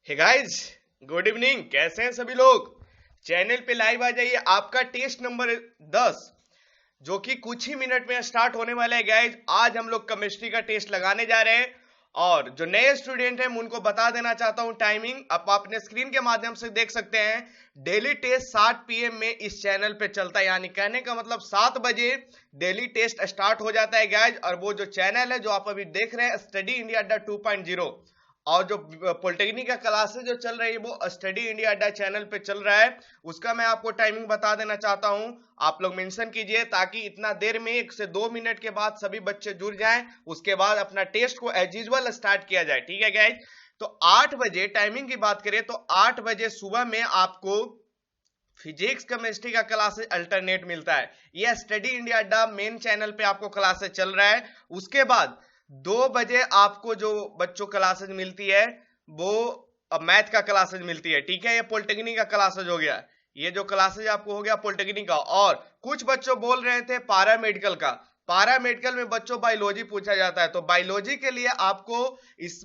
Hey guys, good evening. कैसे हैं सभी लोग? चैनल पे लाइव आ जाइए। आपका टेस्ट नंबर 10 जो कि कुछ ही मिनट में स्टार्ट होने वाला है गाइस। आज हम लोग केमिस्ट्री का टेस्ट लगाने जा रहे हैं और जो नए स्टूडेंट हैं मैं उनको बता देना चाहता हूं टाइमिंग। आप अपने स्क्रीन के माध्यम से देख सकते हैं। डेली टेस्ट 7 पीएम में इस चैनल पे चलता है, यानी कहने का मतलब 7 बजे डेली टेस्ट स्टार्ट हो जाता है गाइस। और वो जो चैनल है जो आप अभी देख रहे हैं, स्टडी इंडिया अड्डा 2.0, और जो पॉलिटेक्निक का क्लासेस जो चल रही है वो स्टडी इंडिया अड्डा चैनल पे चल रहा है। उसका मैं आपको टाइमिंग बता देना चाहता हूं। आप लोग मेंशन कीजिए ताकि इतना देर में 1 से 2 मिनट के बाद सभी बच्चे जुड़ जाएं। उसके बाद अपना टेस्ट को एज यूजुअल स्टार्ट किया जाए, ठीक है गाइज। तो 8 बजे टाइमिंग की बात करें तो 8 बजे सुबह में आपको फिजिक्स केमिस्ट्री का क्लासेस अल्टरनेट मिलता है। यह स्टडी इंडिया अड्डा मेन चैनल पे आपको क्लासेस चल रहा है। उसके बाद 2 बजे आपको जो बच्चों क्लासेस मिलती है वो मैथ का क्लासेस मिलती है, ठीक है। ये पॉलिटेक्निक का क्लासेस हो गया। ये जो क्लासेस आपको हो गया पॉलिटेक्निक का। और कुछ बच्चों बोल रहे थे पारा मेडिकल का। पारा मेडिकल में बच्चों बायोलॉजी पूछा जाता है, तो बायोलॉजी के लिए आपको इस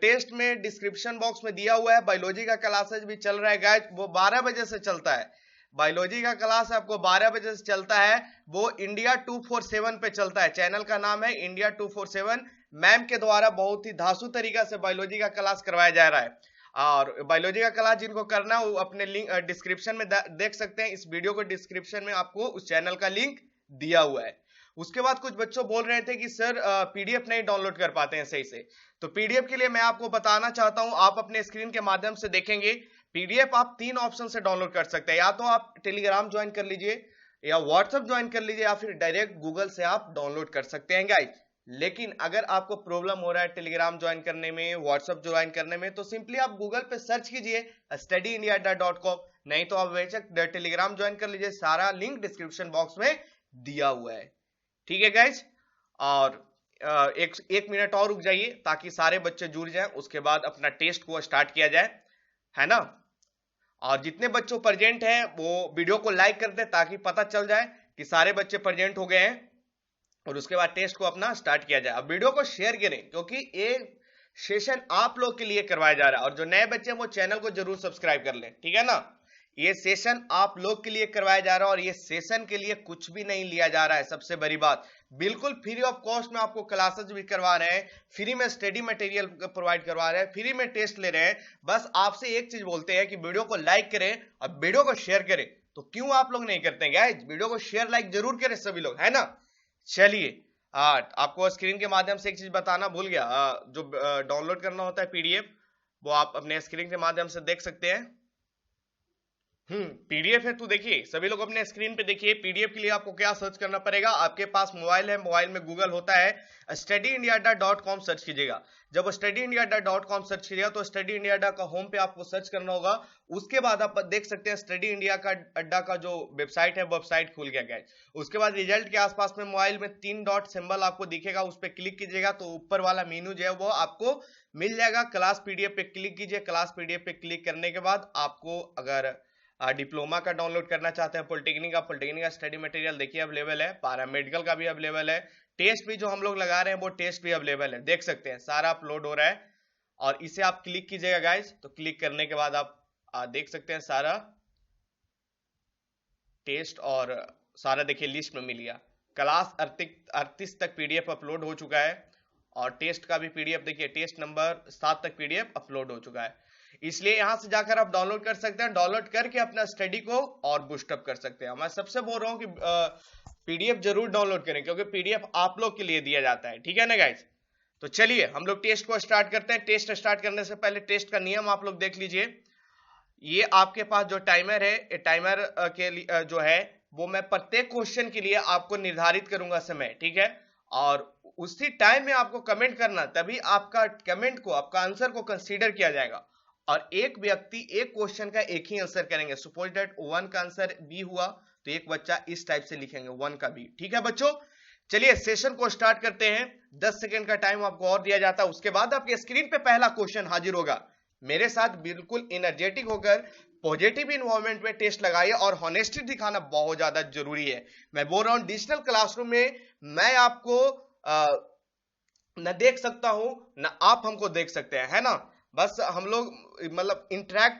टेस्ट में डिस्क्रिप्शन बॉक्स में दिया हुआ है। बायोलॉजी का क्लासेस भी चल रहा है गाइस, वो 12 बजे से चलता है। बायोलॉजी का क्लास आपको 12 बजे से चलता है। वो इंडिया 247 पे चलता है। चैनल का नाम है इंडिया 247। मैम के द्वारा बहुत ही धांसू तरीका से बायोलॉजी का क्लास करवाया जा रहा है। और बायोलॉजी का क्लास जिनको करना है वो अपने लिंक डिस्क्रिप्शन में देख सकते हैं। इस वीडियो को डिस्क्रिप्शन में आपको उस चैनल का लिंक दिया हुआ है। उसके बाद कुछ बच्चों बोल रहे थे कि सर पीडीएफ नहीं डाउनलोड कर पाते हैं सही से। तो पीडीएफ के लिए मैं आपको बताना चाहता हूं, आप अपने स्क्रीन के माध्यम से देखेंगे। पीडीएफ आप 3 ऑप्शन से डाउनलोड कर सकते हैं। या तो आप टेलीग्राम ज्वाइन कर लीजिए, या व्हाट्सएप ज्वाइन कर लीजिए, या फिर डायरेक्ट गूगल से आप डाउनलोड कर सकते हैं गाइस। लेकिन अगर आपको प्रॉब्लम हो रहा है टेलीग्राम ज्वाइन करने में, व्हाट्सएप ज्वाइन करने में, तो सिंपली आप गूगल पे सर्च कीजिए studyindia.com। नहीं तो आप बेशक टेलीग्राम ज्वाइन कर लीजिए, सारा लिंक डिस्क्रिप्शन बॉक्स में दिया हुआ है, ठीक है गाइज। और एक मिनट और रुक जाइए ताकि सारे बच्चे जुड़ जाएं, उसके बाद अपना टेस्ट को स्टार्ट किया जाए, है ना। और जितने बच्चों प्रेजेंट हैं वो वीडियो को लाइक कर दे ताकि पता चल जाए कि सारे बच्चे प्रेजेंट हो गए हैं। और उसके बाद टेस्ट को अपना स्टार्ट किया जाए। अब वीडियो को शेयर करें क्योंकि ये सेशन आप लोग के लिए करवाया जा रहा है। और जो नए बच्चे हैं वो चैनल को जरूर सब्सक्राइब कर लें, ठीक है ना। ये सेशन आप लोग के लिए करवाया जा रहा है और ये सेशन के लिए कुछ भी नहीं लिया जा रहा है। सबसे बड़ी बात, बिल्कुल फ्री ऑफ कॉस्ट में आपको क्लासेस भी करवा रहे हैं, फ्री में स्टडी मटेरियल प्रोवाइड करवा रहे हैं, फ्री में टेस्ट ले रहे हैं। बस आपसे एक चीज बोलते हैं कि वीडियो को लाइक करें और वीडियो को शेयर करें। तो क्यों आप लोग नहीं करते हैं गाइस? वीडियो को शेयर लाइक जरूर करें सभी लोग, है ना। चलिए, आपको स्क्रीन के माध्यम से एक चीज बताना भूल गया। जो डाउनलोड करना होता है पीडीएफ, वो आप अपने स्क्रीन के माध्यम से देख सकते हैं। पीडीएफ है तो देखिए, सभी लोग अपने स्क्रीन पे देखिए। पीडीएफ के लिए आपको क्या सर्च करना पड़ेगा? आपके पास मोबाइल है, मोबाइल में गूगल होता है, studyindia.com सर्च कीजिएगा। जब studyindia.com सर्च कीजिएगा तो स्टडी इंडिया का होम पे आपको सर्च करना होगा। उसके बाद आप देख सकते हैं स्टडी इंडिया का अड्डा का जो वेबसाइट है, वेबसाइट खुल गया है। उसके बाद रिजल्ट के आसपास में मोबाइल में 3 डॉट सिंबल आपको दिखेगा, उस पर क्लिक कीजिएगा तो ऊपर वाला मेनू जो है वो आपको मिल जाएगा। क्लास पीडीएफ पे क्लिक कीजिए। क्लास पीडीएफ पे क्लिक करने के बाद आपको अगर डिप्लोमा का डाउनलोड करना चाहते हैं, पॉलिटेक्निक का स्टडी मटेरियल देखिए अवेलेबल है। पैरामेडिकल का भी अवेलेबल है। टेस्ट भी जो हम लोग लगा रहे हैं वो टेस्ट भी अवेलेबल है, देख सकते हैं सारा अपलोड हो रहा है। और इसे आप क्लिक कीजिएगा गाइस, तो क्लिक करने के बाद आप देख सकते हैं सारा टेस्ट। और सारा देखिए लिस्ट में मिल गया। क्लास 38 तक पीडीएफ अपलोड हो चुका है। और टेस्ट का भी पीडीएफ देखिए, टेस्ट नंबर 7 तक पीडीएफ अपलोड हो चुका है। इसलिए यहां से जाकर आप डाउनलोड कर सकते हैं। डाउनलोड करके अपना स्टडी को और बूस्टअप कर सकते हैं। मैं सबसे बोल रहा हूं कि पीडीएफ जरूर डाउनलोड करें क्योंकि पीडीएफ आप लोग के लिए दिया जाता है, ठीक है ना गाइज। तो चलिए हम लोग टेस्ट को स्टार्ट करते हैं। टेस्ट स्टार्ट करने से पहले टेस्ट का नियम आप लोग देख लीजिए। ये आपके पास जो टाइमर है, ये टाइमर के लिए जो है वो मैं प्रत्येक क्वेश्चन के लिए आपको निर्धारित करूंगा समय, ठीक है। और उसी टाइम में आपको कमेंट करना, तभी आपका कमेंट को, आपका आंसर को कंसीडर किया जाएगा। और एक व्यक्ति एक क्वेश्चन का एक ही आंसर करेंगे। सपोज दैट 1 का आंसर बी हुआ तो एक बच्चा इस टाइप से लिखेंगे 1 का बी, ठीक है बच्चों। चलिए सेशन को स्टार्ट करते हैं। 10 सेकंड का टाइम आपको और दिया जाता है। उसके बाद आपके स्क्रीन पे पहला क्वेश्चन हाजिर होगा। मेरे साथ बिल्कुल एनर्जेटिक होकर पॉजिटिव इन्वायरमेंट में टेस्ट लगाइए और हॉनेस्टी दिखाना बहुत ज्यादा जरूरी है। मैं बोल रहा हूं डिजिटल क्लासरूम में मैं आपको न देख सकता हूं, न आप हमको देख सकते हैं, है ना। बस हम लोग मतलब इंटरेक्ट,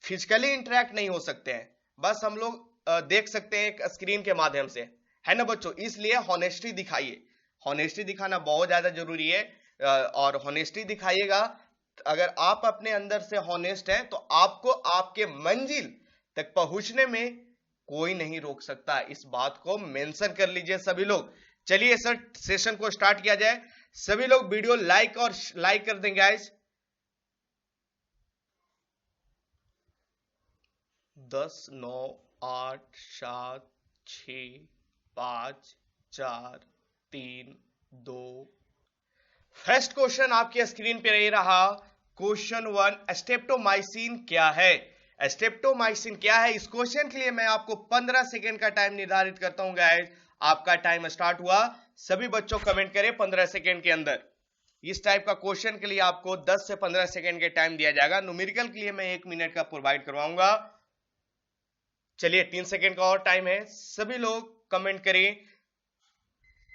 फिजिकली इंटरेक्ट नहीं हो सकते हैं, बस हम लोग देख सकते हैं स्क्रीन के माध्यम से, है ना बच्चों। इसलिए हॉनेस्टी दिखाइए, हॉनेस्टी दिखाना बहुत ज्यादा जरूरी है। और हॉनेस्टी दिखाइएगा, अगर आप अपने अंदर से हॉनेस्ट हैं तो आपको आपके मंजिल तक पहुंचने में कोई नहीं रोक सकता। इस बात को मेंशन कर लीजिए सभी लोग। चलिए सर सेशन को स्टार्ट किया जाए। सभी लोग वीडियो लाइक और लाइक कर देंगे गाइस। 10 9 8 7 6 5 4 3 2। फर्स्ट क्वेश्चन आपके स्क्रीन पे रही रहा। क्वेश्चन 1, स्ट्रेप्टोमाइसिन क्या है? स्ट्रेप्टोमाइसिन क्या है, इस क्वेश्चन के लिए मैं आपको 15 सेकंड का टाइम निर्धारित करता हूं गाइस। आपका टाइम स्टार्ट हुआ। सभी बच्चों कमेंट करें 15 सेकंड के अंदर। इस टाइप का क्वेश्चन के लिए आपको 10 से 15 सेकंड के टाइम दिया जाएगा। न्यूमेरिकल के लिए मैं 1 मिनट का प्रोवाइड करवाऊंगा। चलिए 3 सेकंड का और टाइम है। सभी लोग कमेंट करें।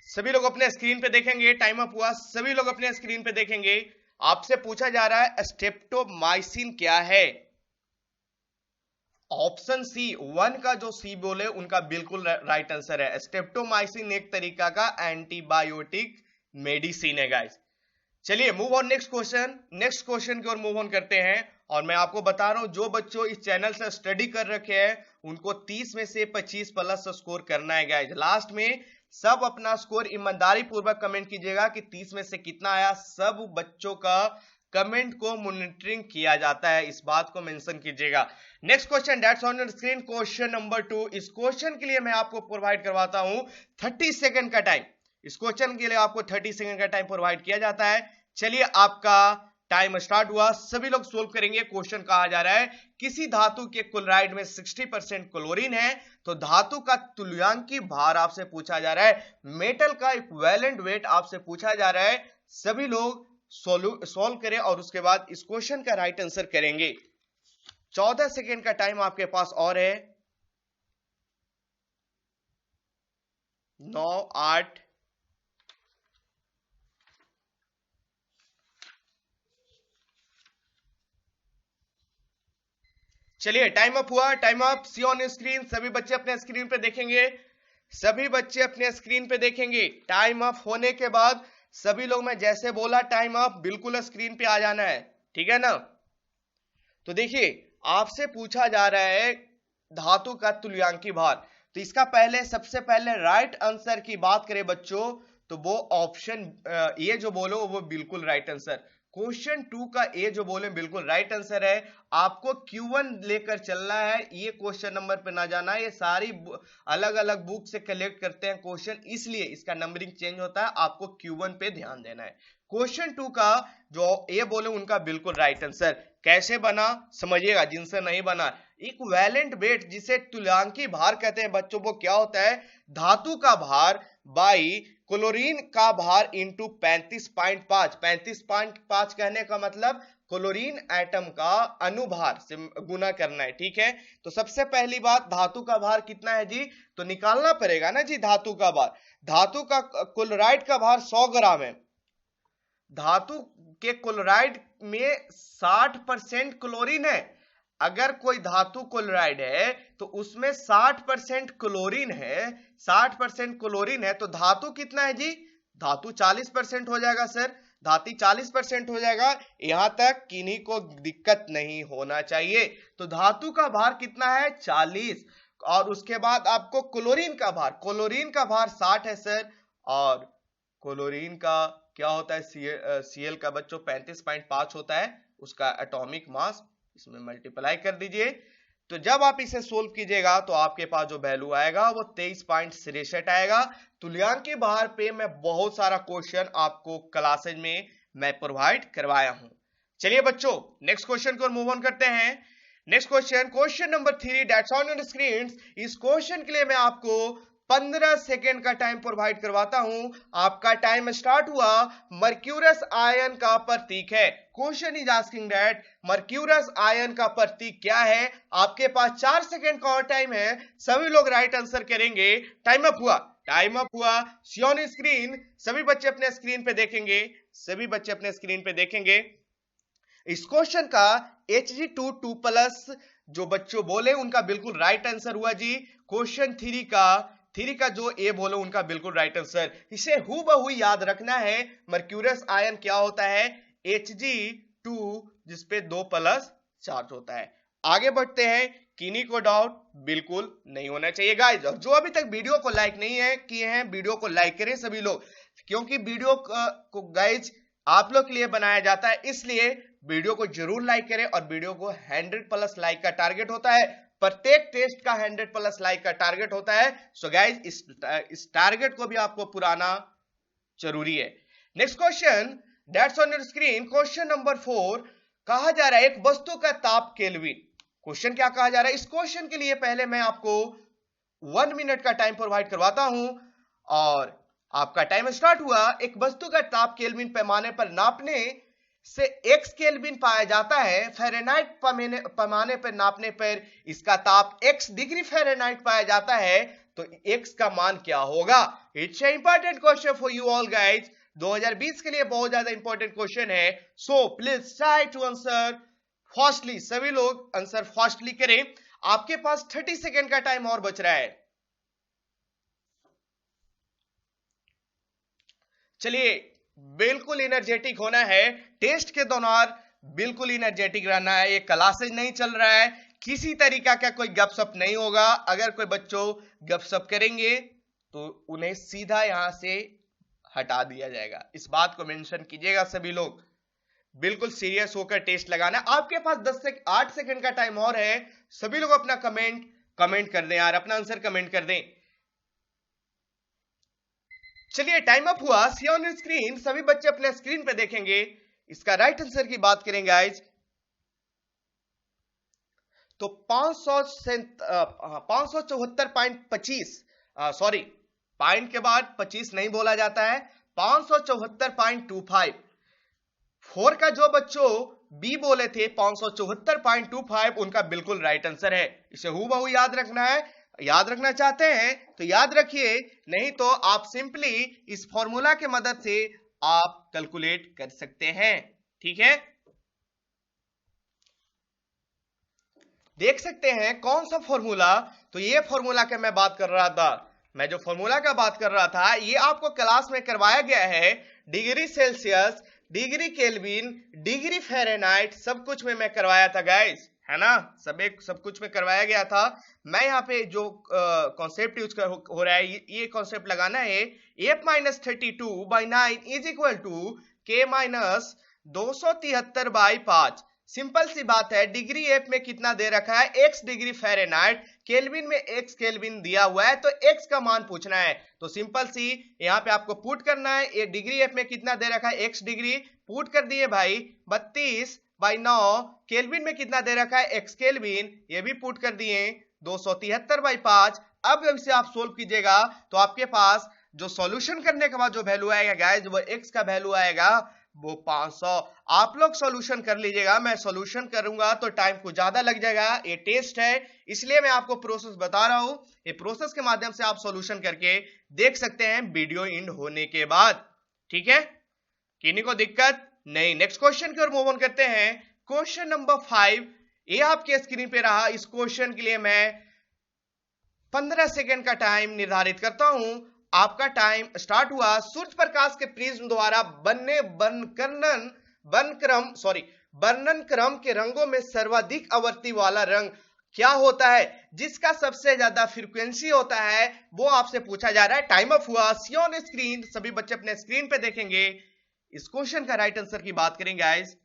सभी लोग अपने स्क्रीन पे देखेंगे, टाइम अप हुआ। सभी लोग अपने स्क्रीन पे देखेंगे। आपसे पूछा जा रहा है स्ट्रेप्टोमाइसिन क्या है? ऑप्शन सी, 1 का जो सी बोले उनका बिल्कुल राइट आंसर है। स्ट्रेप्टोमाइसिन एक तरीका का एंटीबायोटिक मेडिसिन है गाइस। चलिए move on next question. Next question की ओर मूव ऑन करते हैं। और मैं आपको बता रहा हूं जो बच्चों इस चैनल से स्टडी कर रखे हैं उनको 30 में से 25 प्लस स्कोर करना है गाइस। लास्ट में सब अपना स्कोर ईमानदारी पूर्वक कमेंट कीजिएगा कि 30 में से कितना आया। सब बच्चों का कमेंट को मॉनिटरिंग किया जाता है, इस बात को मेंशन कीजिएगा। Next question that's on your screen, question number 2। इस क्वेश्चन के लिए मैं आपको प्रोवाइड करवाता हूं 30 सेकंड का टाइम। इस क्वेश्चन के लिए आपको 30 सेकंड का टाइम प्रोवाइड किया जाता है। चलिए आपका टाइम स्टार्ट हुआ। सभी लोग सोल्व करेंगे। क्वेश्चन कहा जा रहा है किसी धातु के क्लोराइड में 60% क्लोरीन है तो धातु का तुल्यांकी भार आपसे पूछा जा रहा है। मेटल का इक्विवेलेंट वेट आपसे पूछा जा रहा है। सभी लोग सोल्व करें और उसके बाद इस क्वेश्चन का राइट आंसर करेंगे। 14 सेकेंड का टाइम आपके पास और है। 9 8 चलिए टाइम अप हुआ। Time up, see on screen. सभी बच्चे अपने स्क्रीन पे देखेंगे। सभी बच्चे अपने स्क्रीन पे देखेंगे। टाइम अप होने के बाद सभी लोग, मैं जैसे बोला टाइम अप, बिल्कुल स्क्रीन पे आ जाना है, ठीक है ना। तो देखिए आपसे पूछा जा रहा है धातु का तुल्यांकी भार। तो इसका पहले सबसे पहले राइट आंसर की बात करें बच्चों तो वो ऑप्शन ये जो बोलो वो बिल्कुल राइट आंसर। क्वेश्चन 2 का ए जो बोले बिल्कुल राइट आंसर है। आपको Q1 लेकर चलना है, ये क्वेश्चन नंबर पे ना जाना है। ये सारी अलग अलग बुक से कलेक्ट करते हैं क्वेश्चन, इसलिए इसका नंबरिंग चेंज होता है। आपको Q1 पे ध्यान देना है। क्वेश्चन 2 का जो ए बोले उनका बिल्कुल राइट आंसर। कैसे बना समझिएगा, जिनसे नहीं बना। इक्विवेलेंट वेट जिसे तुल्यांकी भार कहते हैं बच्चों, वो क्या होता है? धातु का भार बाई क्लोरीन का भार इंटू 35.5। 35.5 कहने का मतलब क्लोरीन एटम का अनुभार से गुना करना है, ठीक है। तो सबसे पहली बात धातु का भार कितना है जी, तो निकालना पड़ेगा ना जी धातु का भार। धातु का क्लोराइड का भार 100 ग्राम है। धातु के क्लोराइड में 60% क्लोरीन है। अगर कोई धातु क्लोराइड है तो उसमें 60% क्लोरीन है, 60% क्लोरीन है तो धातु कितना है जी? धातु 40% हो जाएगा सर। धातु 40% हो जाएगा। यहां तक किन्हीं को दिक्कत नहीं होना चाहिए। तो धातु का भार कितना है? 40। और उसके बाद आपको क्लोरीन का भार, क्लोरीन का भार 60 है सर। और क्लोरीन का क्या होता है? Cl का बच्चों 35.5 होता है, उसका एटॉमिक मास इसमें मल्टीप्लाई कर दीजिए। तो जब आप इसे सोल्व कीजिएगा तो आपके पास जो वैल्यू आएगा वो 23.63 आएगा। तुल्यांकी भार पे मैं बहुत सारा क्वेश्चन आपको क्लासेज में मैं प्रोवाइड करवाया हूं। चलिए बच्चों नेक्स्ट क्वेश्चन को मूव ऑन करते हैं। Next question, question number 3 that's on your screen. इस क्वेश्चन के लिए मैं आपको 15 सेकेंड का टाइम प्रोवाइड करवाता हूं। आपका टाइम स्टार्ट हुआ। मर्क्यूरस आयन का प्रतीक है। Question is asking that mercurous ion का प्रतीक क्या है। आपके पास 4 सेकेंड का और टाइम है। सभी लोग राइट आंसर करेंगे। टाइम अप हुआ। टाइम अप हुआ। सी ऑन स्क्रीन। सभी बच्चे अपने स्क्रीन पे देखेंगे। सभी बच्चे अपने स्क्रीन पे देखेंगे। इस क्वेश्चन का Hg2 2 प्लस जो बच्चों बोले उनका बिल्कुल राइट आंसर हुआ जी। क्वेश्चन थ्री का जो ए बोले उनका बिल्कुल राइट आंसर। इसे हूबहू याद रखना है। मर्क्यूरियस आयन क्या होता है? Hg2 जिसपे 2 प्लस चार्ज होता है। आगे बढ़ते हैं। किन्हीं को डाउट बिल्कुल नहीं होना चाहिए गाइस। जो अभी तक वीडियो को लाइक नहीं है किए हैं, वीडियो को लाइक करें सभी लोग, क्योंकि वीडियो को गाइस आप लोग के लिए बनाया जाता है, इसलिए वीडियो को जरूर लाइक करें। और वीडियो को 100 प्लस लाइक का टारगेट होता है, प्रत्येक टेस्ट का 100 प्लस लाइक का टारगेट होता है। सो गाइस इस टारगेट को भी आपको पुराना जरूरी है। Next question that's on your screen, question number 4। कहा जा रहा है एक वस्तु का ताप केल्विन। क्वेश्चन क्या कहा जा रहा है? इस क्वेश्चन के लिए पहले मैं आपको 1 मिनट का टाइम प्रोवाइड करवाता हूं और आपका टाइम स्टार्ट हुआ। एक वस्तु का ताप केल्विन पैमाने पर नापने से x केल्विन पाया जाता है। फ़ारेनहाइट पैमाने पर नापने पर इसका ताप x डिग्री फ़ारेनहाइट पाया जाता है, तो x का मान क्या होगा? It's a important question for you all guys. 2020 के लिए बहुत ज्यादा इंपॉर्टेंट क्वेश्चन है। So please try to answer fastly. सभी लोग आंसर फास्टली करें। आपके पास 30 सेकेंड का टाइम और बच रहा है। चलिए, बिल्कुल एनर्जेटिक होना है। टेस्ट के दौरान बिल्कुल एनर्जेटिक रहना है। ये क्लासेज नहीं चल रहा है, किसी तरीका का कोई गपशप नहीं होगा। अगर कोई बच्चों गपशप करेंगे तो उन्हें सीधा यहां से हटा दिया जाएगा। इस बात को मेंशन कीजिएगा सभी लोग। बिल्कुल सीरियस होकर टेस्ट लगाना। आपके पास 10 से 8 सेकंड का टाइम और है। सभी लोग अपना कमेंट कर दें यार, अपना आंसर कमेंट कर दें। चलिए, टाइम अप हुआ। सी ऑन स्क्रीन, सभी बच्चे अपने स्क्रीन पे देखेंगे। इसका राइट आंसर की बात करेंगे गाइज तो 574.25 सॉरी, पॉइंट के बाद 25 नहीं बोला जाता है, 574.25। 4 का जो बच्चों बी बोले थे 574.25 उनका बिल्कुल राइट आंसर है। इसे हूबहू याद रखना है। याद रखना चाहते हैं तो याद रखिए, नहीं तो आप सिंपली इस फॉर्मूला के मदद से आप कैलकुलेट कर सकते हैं। ठीक है, देख सकते हैं कौन सा फॉर्मूला। तो ये फॉर्मूला का मैं बात कर रहा था। मैं जो फॉर्मूला का बात कर रहा था ये आपको क्लास में करवाया गया है। Degree Celsius, degree kelvin, degree Fahrenheit सब कुछ में मैं करवाया था गाइस, है ना। सब कुछ में करवाया गया था। मैं यहाँ पे जो कॉन्सेप्ट यूज हो रहा है ये कॉन्सेप्ट लगाना है। f-32/9 is equal to k minus 273/5। Simple सी बात है। डिग्री एफ में कितना दे रखा है? x डिग्री फ़ारेनहाइट, केल्विन में x केल्विन दिया हुआ है, तो x का मान पूछना है। तो सिंपल सी यहाँ पे आपको पुट करना है। ये डिग्री एफ में कितना दे रखा है? x डिग्री, पुट कर दिए भाई 32/9। केल्विन में कितना दे रखा है? x केल्विन, ये भी पुट कर दिए 273/5। अब इसे आप सोल्व कीजिएगा तो आपके पास जो सॉल्यूशन करने के बाद जो वैल्यू आएगा गाइस वो x का वैल्यू आएगा वो 500। आप लोग सॉल्यूशन कर लीजिएगा, मैं सॉल्यूशन करूंगा तो टाइम कुछ ज्यादा लग जाएगा। ये टेस्ट है इसलिए मैं आपको प्रोसेस बता रहा हूं। ये प्रोसेस के माध्यम से आप सॉल्यूशन करके देख सकते हैं वीडियो एंड होने के बाद। ठीक है, किन्हीं को दिक्कत नहीं। नेक्स्ट क्वेश्चन की ओर मूव ऑन करते हैं। क्वेश्चन नंबर 5 ये आपके स्क्रीन पे रहा। इस क्वेश्चन के लिए मैं 15 सेकेंड का टाइम निर्धारित करता हूं। आपका टाइम स्टार्ट हुआ। सूर्य प्रकाश के प्रिज्म द्वारा वर्णन क्रम के रंगों में सर्वाधिक आवृत्ति वाला रंग क्या होता है? जिसका सबसे ज्यादा फ्रीक्वेंसी होता है वो आपसे पूछा जा रहा है। टाइम अप हुआ। सी ऑन स्क्रीन, सभी बच्चे अपने स्क्रीन पे देखेंगे। इस क्वेश्चन का राइट आंसर की बात करेंगे गाइस।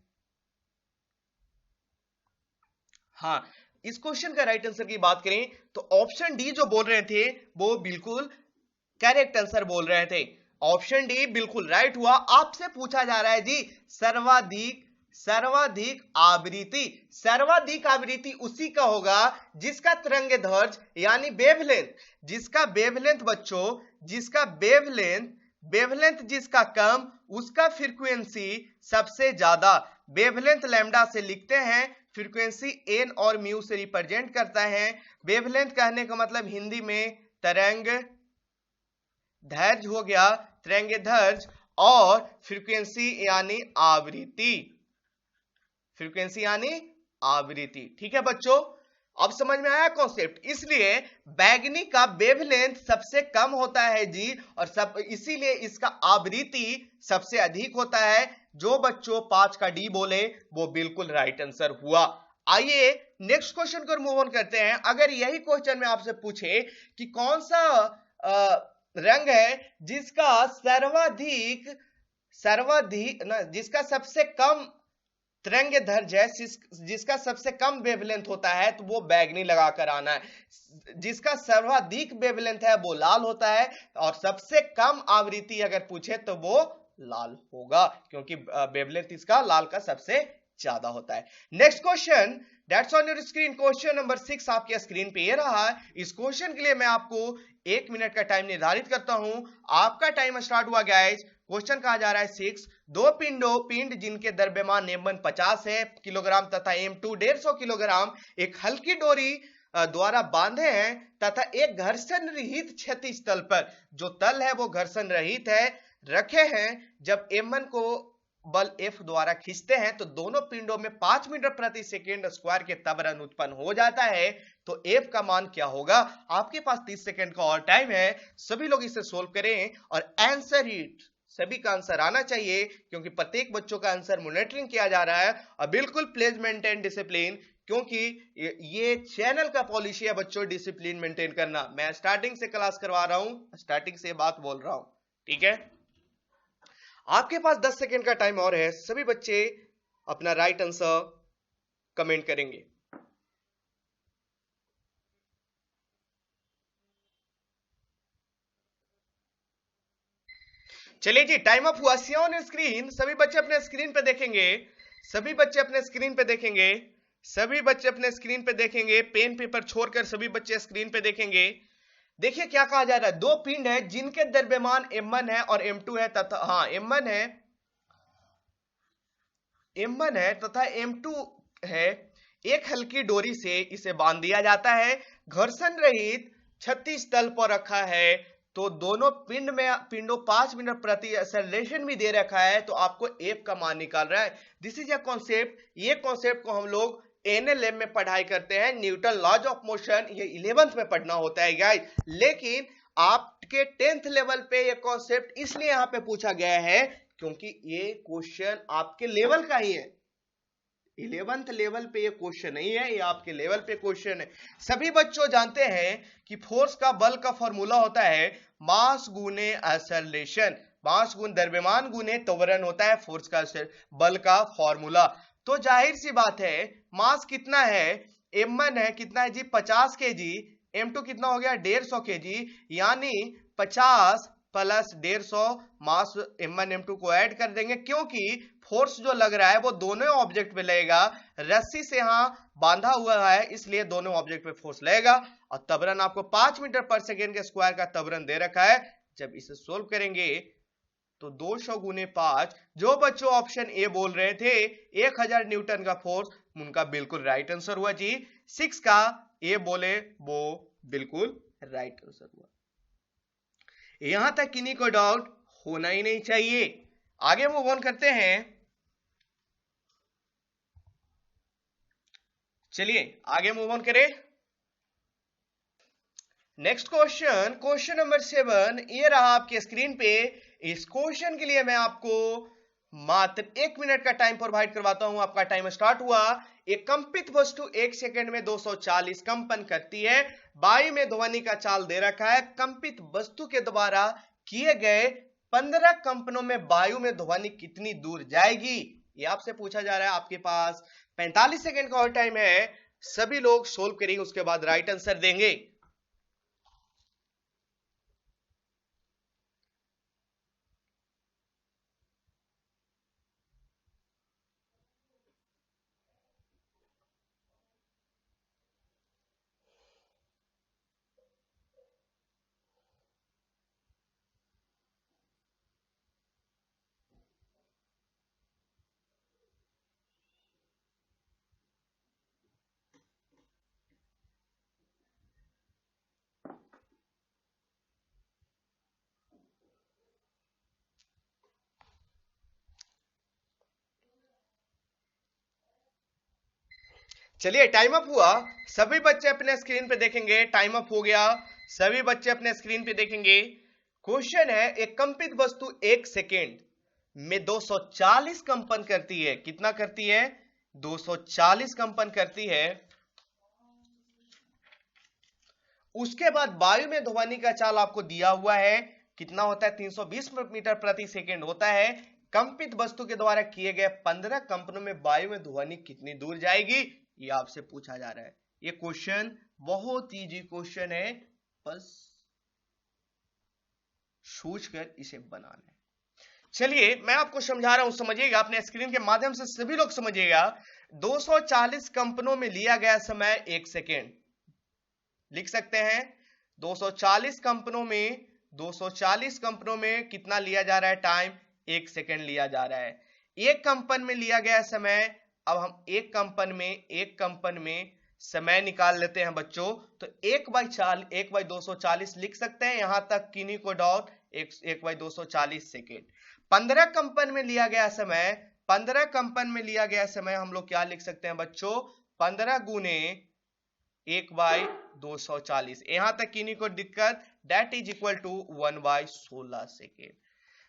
हाँ, इस क्वेश्चन का राइट आंसर की बात करें तो ऑप्शन डी जो बोल रहे थे वो बिल्कुल करेक्ट आंसर बोल रहे थे। ऑप्शन डी बिल्कुल राइट हुआ। आपसे पूछा जा रहा है जी सर्वाधिक आवृत्ति उसी का होगा जिसका तरंगदैर्घ्य यानी वेवलेंथ, जिसका वेवलेंथ जिसका कम उसका फ्रीक्वेंसी सबसे ज्यादा। वेवलेंथ लैम्डा से लिखते हैं, फ्रीक्वेंसी एन और म्यू से रिप्रेजेंट करता है। वेवलेंथ कहने का मतलब हिंदी में तरंगदैर्घ्य हो गया, तरंगदैर्घ्य, और फ्रीक्वेंसी यानी आवृत्ति। फ्रीक्वेंसी यानी आवृत्ति। ठीक है बच्चों, अब समझ में आया कॉन्सेप्ट। इसलिए बैगनी का वेवलेंथ सबसे कम होता है जी, और सब इसीलिए इसका आवृत्ति सबसे अधिक होता है। जो बच्चों 5 का डी बोले वो बिल्कुल राइट आंसर हुआ। आइए नेक्स्ट क्वेश्चन को मूव ऑन करते हैं। अगर यही क्वेश्चन में आपसे पूछे कि कौन सा रंग है जिसका सर्वाधिक सर्वाधिक ना जिसका सबसे कम तरंग दैर्ध्य है, जिसका सबसे कम वेवलेंथ होता है, तो वो बैगनी लगाकर आना है। जिसका सर्वाधिक वेवलेंथ है वो लाल होता है, और सबसे कम आवृत्ति अगर पूछे तो वो लाल होगा, क्योंकि वेवलेंथ इसका लाल का सबसे ज्यादा होता है। Next question that's on your screen, question number 6 आपके स्क्रीन पे ये रहा है। इस क्वेश्चन के लिए मैं आपको 1 मिनट का टाइम निर्धारित करता हूं। आपका टाइम स्टार्ट हुआ गाइस। क्वेश्चन कहा जा रहा है 6, दो पिंड जिनके द्रव्यमान m1 50 है किलोग्राम तथा m2 150 किलोग्राम एक हल्की डोरी द्वारा बांधे हैं तथा एक घर्षण रहित क्षैतिज तल पर, जो तल है वो घर्षण रहित है, रखे हैं। जब m1 को बल F द्वारा खींचते हैं तो दोनों पिंडों में 5 मीटर प्रति सेकेंड स्क्वायर के त्वरण उत्पन्न हो जाता है। तो F का मान क्या होगा? आपके पास 30 सेकेंड का और टाइम है। सभी लोग इसे सोल्व करें और आंसर इट। सभी का आंसर आना चाहिए, क्योंकि प्रत्येक बच्चों का आंसर मॉनिटरिंग किया जा रहा है। और बिल्कुल प्लीज मेंटेन डिसिप्लिन, क्योंकि ये चैनल का पॉलिसी है बच्चों डिसिप्लिन मेंटेन करना। मैं स्टार्टिंग से क्लास करवा रहा हूं, स्टार्टिंग से बात बोल रहा हूं, ठीक है। आपके पास 10 सेकेंड का टाइम और है। सभी बच्चे अपना राइट आंसर कमेंट करेंगे। चलिए जी, टाइम अप हुआ। सी ऑन स्क्रीन, सभी बच्चे अपने स्क्रीन पे देखेंगे। सभी बच्चे अपने स्क्रीन पे देखेंगे। सभी बच्चे अपने स्क्रीन पे देखेंगे। पेन पेपर छोड़कर सभी बच्चे स्क्रीन पे देखेंगे। देखिए क्या कहा जा रहा है। दो पिंड है जिनके द्रव्यमान m1 है और m2 है तथा m1 है तथा m2 है। एक हल्की डोरी से इसे बांध दिया जाता है, घर्षण रहित 36 तल पर रखा है। तो दोनों पिंडों 5 मीटर प्रति एक्सेलरेशन भी दे रखा है। तो आपको एफ का मान निकाल रहा है। This is a concept. ये कॉन्सेप्ट को हम लोग एनएलएम में पढ़ाई करते हैं, न्यूटन लॉज ऑफ मोशन। ये 11th में पढ़ना होता है गाइस, लेकिन आपके 10th लेवल पे ये कॉन्सेप्ट इसलिए यहां पे पूछा गया है क्योंकि ये क्वेश्चन आपके लेवल का ही है। 11th लेवल पे ये क्वेश्चन नहीं है, ये आपके लेवल पे क्वेश्चन है। सभी बच्चों जानते हैं कि फोर्स का बल का फॉर्मूला होता है मास गुने एक्सेलरेशन। मास गुण द्रव्यमान गुने त्वरण होता है फोर्स का बल का फॉर्मूला। तो जाहिर सी बात है, मास कितना है, m1 है कितना है जी 50 केजी, m2 कितना हो गया 150 केजी, यानी 50 प्लस 150 मास m1 m2 को ऐड कर देंगे, क्योंकि फोर्स जो लग रहा है वो दोनों ऑब्जेक्ट पे लगेगा। रस्सी से यहां बांधा हुआ है, इसलिए दोनों ऑब्जेक्ट पे फोर्स लगेगा। और त्वरण आपको 5 मीटर पर सेकेंड के स्क्वायर का त्वरण दे रखा है। जब इसे सोल्व करेंगे तो 200 गुने 5, जो बच्चों ऑप्शन ए बोल रहे थे 1000 न्यूटन का फोर्स, उनका बिल्कुल राइट आंसर हुआ जी। 6 का ए बोले वो बिल्कुल राइट आंसर हुआ। यहां तक किन्हीं को डाउट होना ही नहीं चाहिए। आगे मूव ऑन करते हैं। चलिए आगे मूव ऑन करें। नेक्स्ट क्वेश्चन, क्वेश्चन नंबर 7 ये रहा आपके स्क्रीन पे। इस क्वेश्चन के लिए मैं आपको मात्र 1 मिनट का टाइम प्रोवाइड करवाता हूं। आपका टाइम स्टार्ट हुआ। एक कंपित वस्तु 1 सेकंड में 240 कंपन करती है। वायु में ध्वनि का चाल दे रखा है। कंपित वस्तु के द्वारा किए गए 15 कंपनों में वायु में ध्वनि कितनी दूर जाएगी, ये आपसे पूछा जा रहा है। आपके पास 45 सेकंड का और टाइम है। सभी लोग सोल्व करेंगे, उसके बाद राइट आंसर देंगे। चलिए टाइम अप हुआ, सभी बच्चे अपने स्क्रीन पे देखेंगे। टाइम अप हो गया, सभी बच्चे अपने स्क्रीन पे देखेंगे। क्वेश्चन है, एक कंपित वस्तु 1 सेकेंड में 240 कंपन करती है। कितना करती है? 240 कंपन करती है। उसके बाद वायु में ध्वनि का चाल आपको दिया हुआ है, कितना होता है? 320 मीटर प्रति सेकेंड होता है। कंपित वस्तु के द्वारा किए गए 15 कंपनों में वायु में ध्वनि कितनी दूर जाएगी, ये आपसे पूछा जा रहा है। ये क्वेश्चन बहुत इजी क्वेश्चन है, बस सोचकर इसे बनाना है। चलिए मैं आपको समझा रहा हूं, समझिएगा, अपने स्क्रीन के माध्यम से सभी लोग समझिएगा। 240 कंपनों में लिया गया समय 1 सेकेंड। लिख सकते हैं 240 कंपनों में, 240 कंपनों में कितना लिया जा रहा है टाइम? 1 सेकेंड लिया जा रहा है। एक कंपन में लिया गया समय, अब हम एक कंपन में समय निकाल लेते हैं बच्चों। तो 1/240 लिख सकते हैं, यहां तक किन्हीं को डाउट? 1/240 सेकेंड। 15 कंपन में लिया गया समय, 15 कंपन में लिया गया समय हम लोग क्या लिख सकते हैं बच्चों? 15 गुने 1/240। यहां तक किन्हीं को दिक्कत? That is equal to 1/16 second.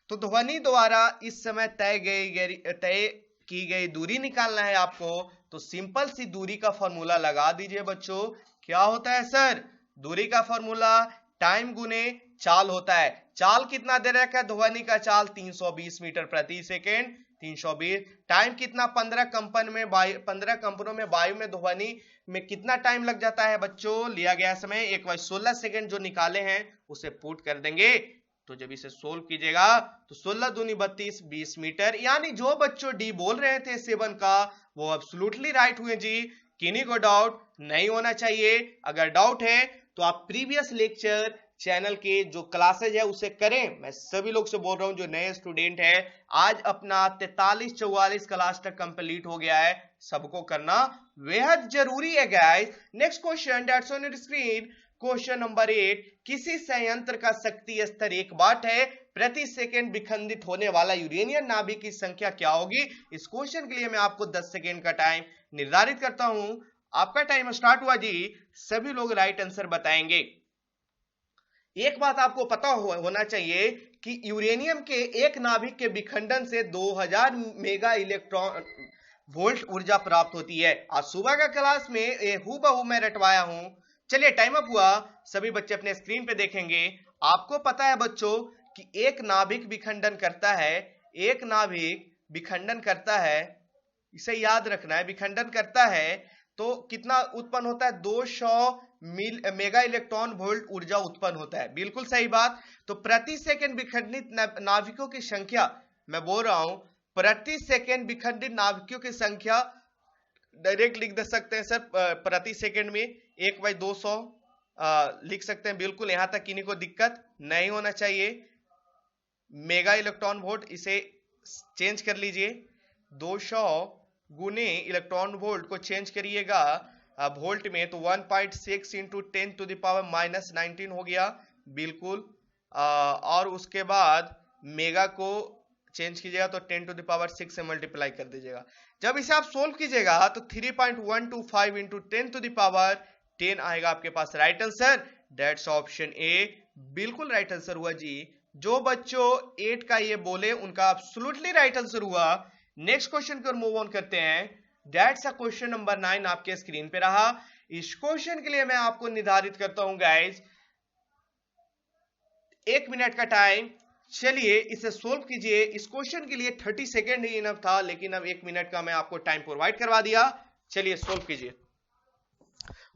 तो ध्वनि द्वारा इस समय तय की गई दूरी निकालना है आपको। तो सिंपल सी दूरी का फॉर्मूला लगा दीजिए बच्चों। क्या होता है सर? दूरी का फॉर्मूला टाइम गुने चाल होता है। चाल कितना दे रखा है? ध्वनि का चाल 320 मीटर प्रति सेकेंड। 320 टाइम कितना? 15 कंपन में 15 कंपनों में वायु में ध्वनि में कितना टाइम लग जाता है बच्चों? लिया गया समय 1/16 सेकेंड जो निकाले हैं उसे पुट कर देंगे। तो जब इसे सोल्व कीजिएगा तो 16 दूनी 32, 20 मीटर। यानी जो बच्चों डी बोल रहे थे 7 का, वो एब्सोल्युटली राइट हुए जी। किन्हीं को डाउट नहीं होना चाहिए। अगर डाउट है तो आप प्रीवियस लेक्चर चैनल के जो क्लासेज है उसे करें। मैं सभी लोग से बोल रहा हूं जो नए स्टूडेंट है, आज अपना 43-44 क्लास तक कंप्लीट हो गया है, सबको करना बेहद जरूरी है guys. Next question that's on your screen, question number 8। किसी संयंत्र का शक्ति स्तर 1 वाट है, प्रति सेकंड विखंडित होने वाला यूरेनियम नाभिक की संख्या क्या होगी? इस क्वेश्चन के लिए मैं आपको 10 सेकंड का टाइम निर्धारित करता हूं। आपका टाइम स्टार्ट हुआ जी। सभी लोग राइट आंसर बताएंगे। एक बात आपको पता होना चाहिए कि यूरेनियम के एक नाभिक के विखंडन से 2000 मेगा इलेक्ट्रॉन वोल्ट ऊर्जा प्राप्त होती है। आज सुबह का क्लास में हूबहू मैं रटवाया हूं। चलिए टाइम अप हुआ, सभी बच्चे अपने स्क्रीन पे देखेंगे। आपको पता है बच्चों कि एक नाभिक विखंडन करता है, एक नाभिक विखंडन करता है, इसे याद रखना है, विखंडन करता है तो कितना उत्पन्न होता है? 200 मेगा इलेक्ट्रॉन वोल्ट ऊर्जा उत्पन्न होता है। बिल्कुल सही बात। तो प्रति सेकंड विखंडित नाभिकों की संख्या, मैं बोल रहा हूं प्रति सेकंड विखंडित नाभिकों की संख्या डायरेक्ट लिख दे सकते हैं सर, प्रति सेकंड में 1/200 लिख सकते हैं। बिल्कुल, यहां तक किन्हीं को दिक्कत नहीं होना चाहिए। मेगा इलेक्ट्रॉन वोल्ट इसे चेंज कर लीजिए, 200 गुने इलेक्ट्रॉन वोल्ट को चेंज करिएगा वोल्ट में, तो 1.6 इंटू 10⁻⁻19 हो गया। बिल्कुल, और उसके बाद मेगा को चेंज कीजिएगा तो 10⁻6 से मल्टीप्लाई कर दीजिएगा। जब इसे आप सोल्व कीजिएगा तो 3.125 इंटू 10⁻10 आएगा आपके पास। Right answer that's option A, बिल्कुल राइट आंसर हुआ जी। जो बच्चों 8 का ये बोले उनका एब्सोल्युटली राइट आंसर हुआ। नेक्स्ट क्वेश्चन की ओर मूव ऑन करते हैं। दैट्स अ क्वेश्चन नंबर 9 आपके स्क्रीन पे रहा। इस क्वेश्चन के लिए मैं आपको निर्धारित करता हूं गाइस 1 मिनट का टाइम। चलिए इसे सोल्व कीजिए। इस क्वेश्चन के लिए 30 सेकेंड ही इनफ था, लेकिन अब 1 मिनट का मैं आपको टाइम प्रोवाइड करवा दिया। चलिए सोल्व कीजिए।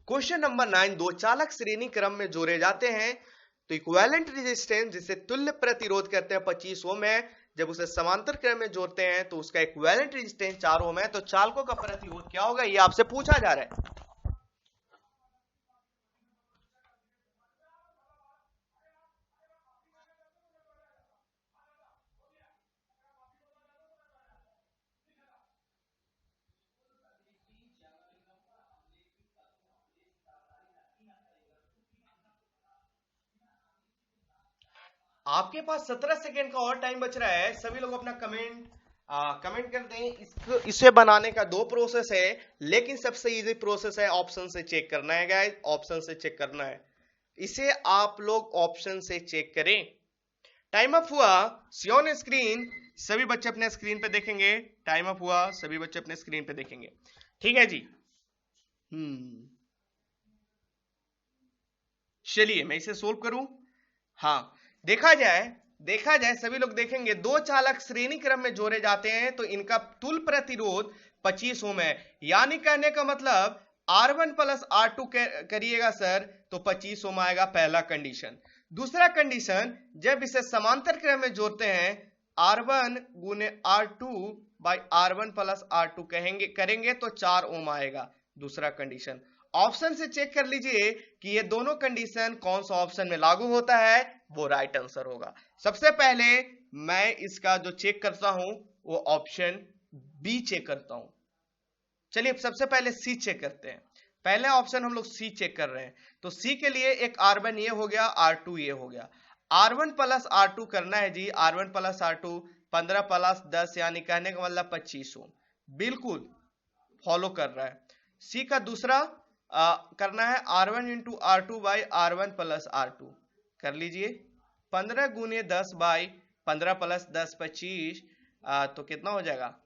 क्वेश्चन नंबर 9, दो चालक श्रेणी क्रम में जोड़े जाते हैं तो इक्विवेलेंट रेजिस्टेंस, जिसे तुल्य प्रतिरोध कहते हैं, 25 ओम है। जब उसे समांतर क्रम में जोड़ते हैं तो उसका इक्विवेलेंट रेजिस्टेंस 4 ओम है। तो चालकों का प्रतिरोध क्या होगा, ये आपसे पूछा जा रहा है। आपके पास 17 सेकेंड का और टाइम बच रहा है। सभी लोग अपना कमेंट कमेंट कर दें। इसे बनाने का दो प्रोसेस है, लेकिन सबसे इजी प्रोसेस है ऑप्शन से चेक करना है गाइस, ऑप्शन से चेक करना है। इसे आप लोग ऑप्शन से चेक करें। टाइम अप हुआ, सी ऑन स्क्रीन, सभी बच्चे अपने स्क्रीन पे देखेंगे। टाइम अप हुआ, सभी बच्चे अपने स्क्रीन पे देखेंगे। ठीक है जी। चलिए मैं इसे सोल्व करूं। हाँ, देखा जाए सभी लोग देखेंगे, दो चालक श्रेणी क्रम में जोड़े जाते हैं तो इनका तुल प्रतिरोध 25 ओम है। यानी कहने का मतलब R1 प्लस R2 करिएगा सर तो 25 ओम आएगा, पहला कंडीशन। दूसरा कंडीशन, जब इसे समांतर क्रम में जोड़ते हैं R1 गुने R2 by R1 plus R2 करेंगे तो 4 ओम आएगा, दूसरा कंडीशन। ऑप्शन से चेक कर लीजिए कि ये दोनों कंडीशन कौन सा ऑप्शन में लागू होता है, वो राइट आंसर होगा। सबसे पहले मैं इसका जो चेक करता हूं वो ऑप्शन बी चेक करता हूं। चलिए सबसे पहले सी चेक करते हैं। पहले ऑप्शन हम लोग सी चेक कर रहे हैं, तो सी के लिए एक R1 ये हो गया, R2 ये हो गया। R1 प्लस R2 करना है जी, R1 प्लस R2 15 प्लस 10 यानी कहने का मतलब 25 ओम, बिल्कुल फॉलो कर रहा है। सी का दूसरा करना है R1 into R2 by R1 plus R2, कर लीजिए। 15 गुने 10 बाई 15 प्लस 10 25, तो कितना हो जाएगा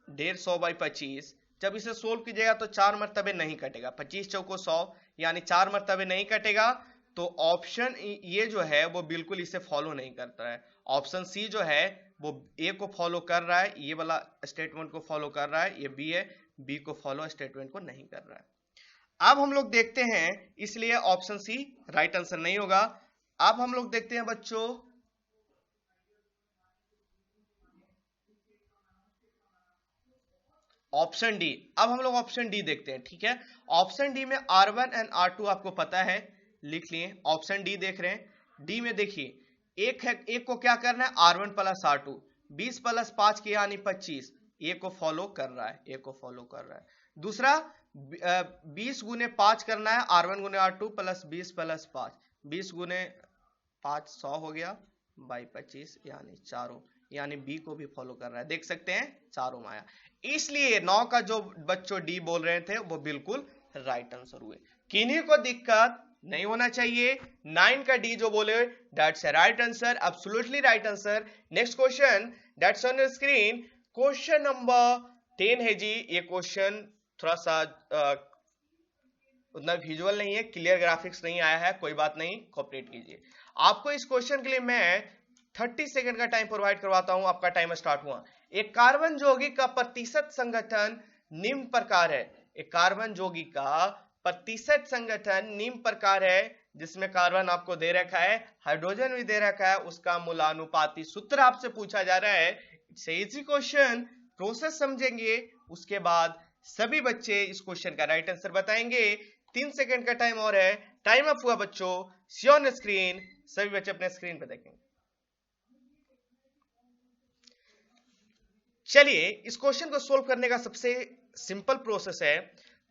150 बाई 25। जब इसे सोल्व कीजिएगा तो 4 मरतबे नहीं कटेगा, 25 चौको 100 यानी 4 मरतबे नहीं कटेगा। तो ऑप्शन ये जो है वो बिल्कुल इसे फॉलो नहीं करता है। ऑप्शन सी जो है वो ए को फॉलो कर रहा है, ये वाला स्टेटमेंट को फॉलो कर रहा है, ये बी है, बी को फॉलो स्टेटमेंट को नहीं कर रहा है। अब हम लोग देखते हैं, इसलिए ऑप्शन सी राइट आंसर नहीं होगा। अब हम लोग देखते हैं बच्चों ऑप्शन डी। अब हम लोग ऑप्शन डी देखते हैं, ठीक है। ऑप्शन डी में R1 एंड R2 आपको पता है, लिख लिए। ऑप्शन डी देख रहे हैं, डी में देखिए एक को क्या करना है R1 प्लस R2, 20 प्लस 5 की यानी 25, ए को फॉलो कर रहा है, ए को फॉलो कर रहा है। दूसरा 20 गुने 5 करना है R1 गुने R2 प्लस 20 प्लस 5, 20 गुने 5 100 हो गया बाई 25 यानी 4 ओम, यानी बी को भी फॉलो कर रहा है, देख सकते हैं 4 ओम आया। इसलिए 9 का जो बच्चों डी बोल रहे थे वो बिल्कुल राइट आंसर हुए। किन्हीं को दिक्कत नहीं होना चाहिए, 9 का डी जो बोले that's a right answer, absolutely right answer. Next question that's on your screen, question number 10 है जी। ये क्वेश्चन थोड़ा सा उतना विजुअल नहीं है, क्लियर ग्राफिक्स नहीं आया है, कोई बात नहीं, कोऑपरेट कीजिए। आपको इस क्वेश्चन के लिए मैं 30 सेकंड का टाइम प्रोवाइड करवाता हूं। आपका टाइम स्टार्ट हुआ। एक कार्बन यौगिक का प्रतिशत संगठन निम्न प्रकार है। एक कार्बन यौगिक का प्रतिशत संगठन निम्न प्रकार है, जिसमें कार्बन आपको दे रखा है, हाइड्रोजन भी दे रखा है, उसका मूलानुपाती सूत्र आपसे पूछा जा रहा है। इट्स इजी क्वेश्चन, प्रोसेस समझेंगे, उसके बाद सभी बच्चे इस क्वेश्चन का राइट आंसर बताएंगे। 3 सेकंड का टाइम और है, टाइम अप हुआ बच्चों, सी ऑन स्क्रीन, सभी बच्चे अपने स्क्रीन पर देखेंगे। चलिए इस क्वेश्चन को सोल्व करने का सबसे सिंपल प्रोसेस है।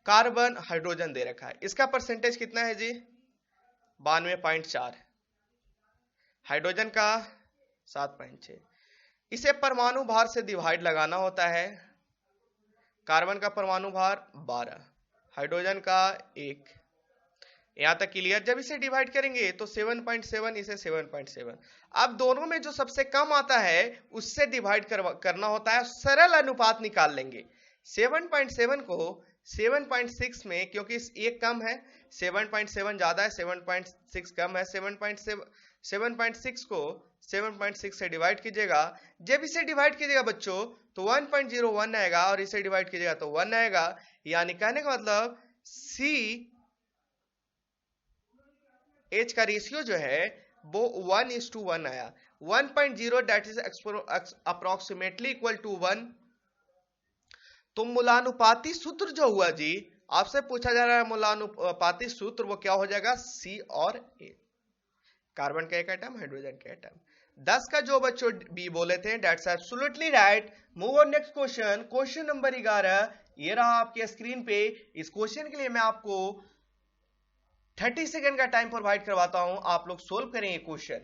कार्बन हाइड्रोजन दे रखा है, इसका परसेंटेज कितना है जी 92.4, हाइड्रोजन का 7.6। इसे परमाणु भार से डिवाइड लगाना होता है। कार्बन का परमाणु भार 12, हाइड्रोजन का 1, यहां तक क्लियर। जब इसे डिवाइड करेंगे तो 7.7, इसे 7.7। अब दोनों में जो सबसे कम आता है उससे डिवाइड करना होता है, सरल अनुपात निकाल लेंगे। 7.7 को 7.6 में, क्योंकि एक कम है, 7.7 ज्यादा है, 7.6 कम है, 7.6 को 7.6 से डिवाइड कीजिएगा। जब इसे डिवाइड कीजिएगा बच्चों तो 1.01 आएगा, और इसे डिवाइड कीजिएगा तो 1 आएगा। यानी कहने का मतलब सी एच का रेशियो जो है वो 1:1 आया। 1.0 that is approximately equal to 1। तो मूलानुपाती सूत्र जो हुआ जी, आपसे पूछा जा रहा है मूलानुपाती सूत्र, वो क्या हो जाएगा सी और ए, कार्बन का एक एटम, हाइड्रोजन का एटम। 10 का जो बच्चों बी बोले थे that's absolutely right. Move on next question, question number 11, ये रहा आपके स्क्रीन पे। इस क्वेश्चन के लिए मैं आपको 30 सेकंड का टाइम प्रोवाइड करवाता हूं, आप लोग सोल्व करेंगे क्वेश्चन।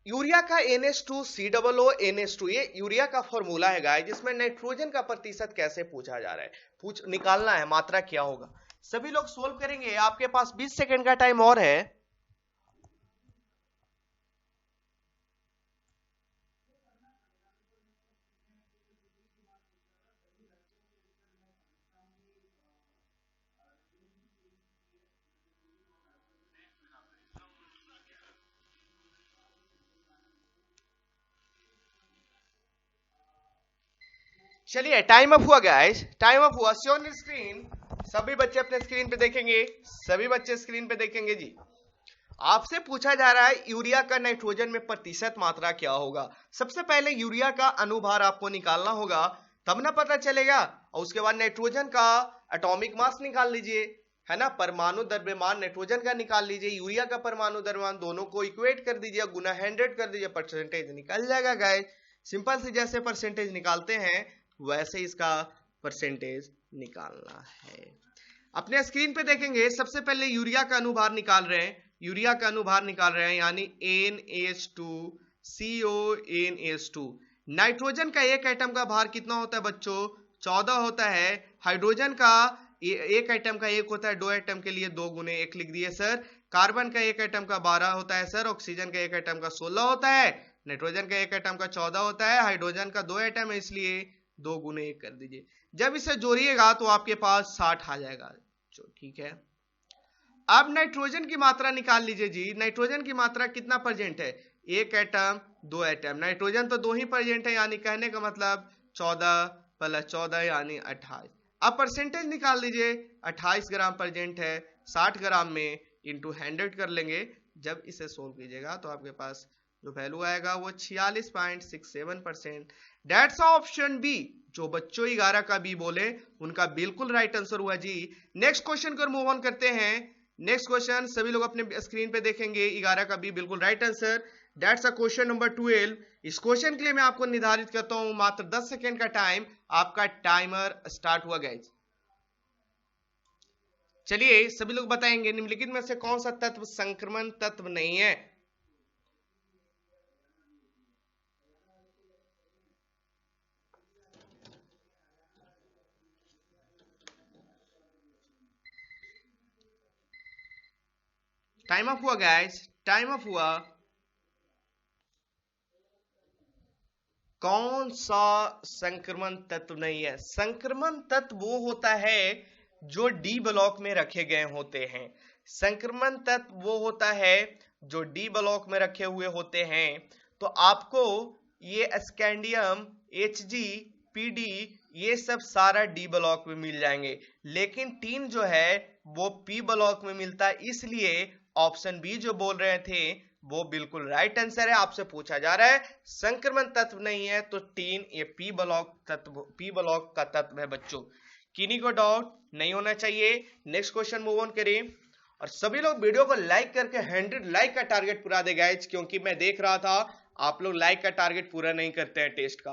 यूरिया का NH2COO NH2 ये यूरिया का फॉर्मूला है गाइस, जिसमें नाइट्रोजन का प्रतिशत कैसे पूछा जा रहा है, निकालना है मात्रा क्या होगा। सभी लोग सोल्व करेंगे, आपके पास 20 सेकंड का टाइम और है। चलिए टाइम अप हुआ गाइस, टाइम अप हुआ। सी ऑन स्क्रीन, सभी बच्चे अपने स्क्रीन पे देखेंगे, सभी बच्चे स्क्रीन पे देखेंगे जी। आपसे पूछा जा रहा है यूरिया का नाइट्रोजन में प्रतिशत मात्रा क्या होगा। सबसे पहले यूरिया का अनुभार आपको निकालना होगा, तब ना पता चलेगा। और उसके बाद नाइट्रोजन का एटॉमिक मास निकाल लीजिए, है ना, परमाणु द्रव्यमान नाइट्रोजन का निकाल लीजिए, यूरिया का परमाणु द्रव्यमान, दोनों को इक्वेट कर दीजिए, गुना 100 कर दीजिए, परसेंटेज निकल जाएगा गाइस। सिंपल से जैसे परसेंटेज निकालते हैं वैसे इसका परसेंटेज निकालना है। अपने स्क्रीन पे देखेंगे, सबसे पहले यूरिया का अनुभार निकाल रहे हैं, यूरिया का अनुभार निकाल रहे हैं, यानी NH2CONH2। नाइट्रोजन का एक एटम का भार कितना होता है बच्चों, 14 होता है। हाइड्रोजन का एक एटम का एक होता है, दो एटम के लिए 2 गुने 1 लिख दिए सर। कार्बन का एक एटम का 12 होता है सर। ऑक्सीजन का एक एटम का 16 होता है। नाइट्रोजन का एक एटम का 14 होता है। हाइड्रोजन का 2 एटम है, इसलिए 2 गुने 1 कर दीजिए। जब इसे जोड़िएगा तो आपके पास 60 आ जाएगा। ठीक है, अब नाइट्रोजन की मात्रा निकाल लीजिए जी। नाइट्रोजन की मात्रा कितना परसेंट है, एक एटम 2 एटम, नाइट्रोजन तो 2 ही परसेंट है, यानी कहने का मतलब 14 + 14 यानी 28। अब परसेंटेज निकाल लीजिए, 28 ग्राम परसेंट है, 60 ग्राम में इंटू 100 कर लेंगे। जब इसे सोल्व कीजिएगा तो आपके पास जो वैल्यू आएगा वो 46.67%। That's option B. जो बच्चों 11 का बी बोले उनका बिल्कुल राइट आंसर हुआ जी। नेक्स्ट क्वेश्चन को मूव ऑन करते हैं। नेक्स्ट क्वेश्चन सभी लोग अपने स्क्रीन पे देखेंगे, 11 का बी बिल्कुल right answer. That's a question number 12। इस क्वेश्चन के लिए मैं आपको निर्धारित करता हूं मात्र 10 सेकेंड का टाइम। आपका टाइमर स्टार्ट हुआ गाइस। चलिए सभी लोग बताएंगे निम्नलिखित में से कौन सा तत्व संक्रमण तत्व नहीं है। टाइम अप हुआ गाइस, टाइम अप हुआ। कौन सा संक्रमण तत्व नहीं है। संक्रमण तत्व वो होता है जो डी ब्लॉक में रखे गए होते हैं। संक्रमण तत्व वो होता है जो डी ब्लॉक में रखे हुए होते हैं। तो आपको ये स्कैंडियम, Hg, Pd ये सब सारा डी ब्लॉक में मिल जाएंगे, लेकिन टीन जो है वो पी ब्लॉक में मिलता है। इसलिए ऑप्शन बी जो बोल रहे थे वो बिल्कुल राइट आंसर है। आपसे पूछा जा रहा है संक्रमण तत्व नहीं है तो टीन ये पी ब्लॉक तत्व, पी ब्लॉक का तत्व है बच्चों। किन्हीं को डाउट नहीं होना चाहिए। नेक्स्ट क्वेश्चन मूव ऑन करें, और सभी लोग वीडियो को लाइक करके 100 लाइक का टारगेट पूरा दे गाइस, क्योंकि मैं देख रहा था आप लोग लाइक का टारगेट पूरा नहीं करते हैं टेस्ट का।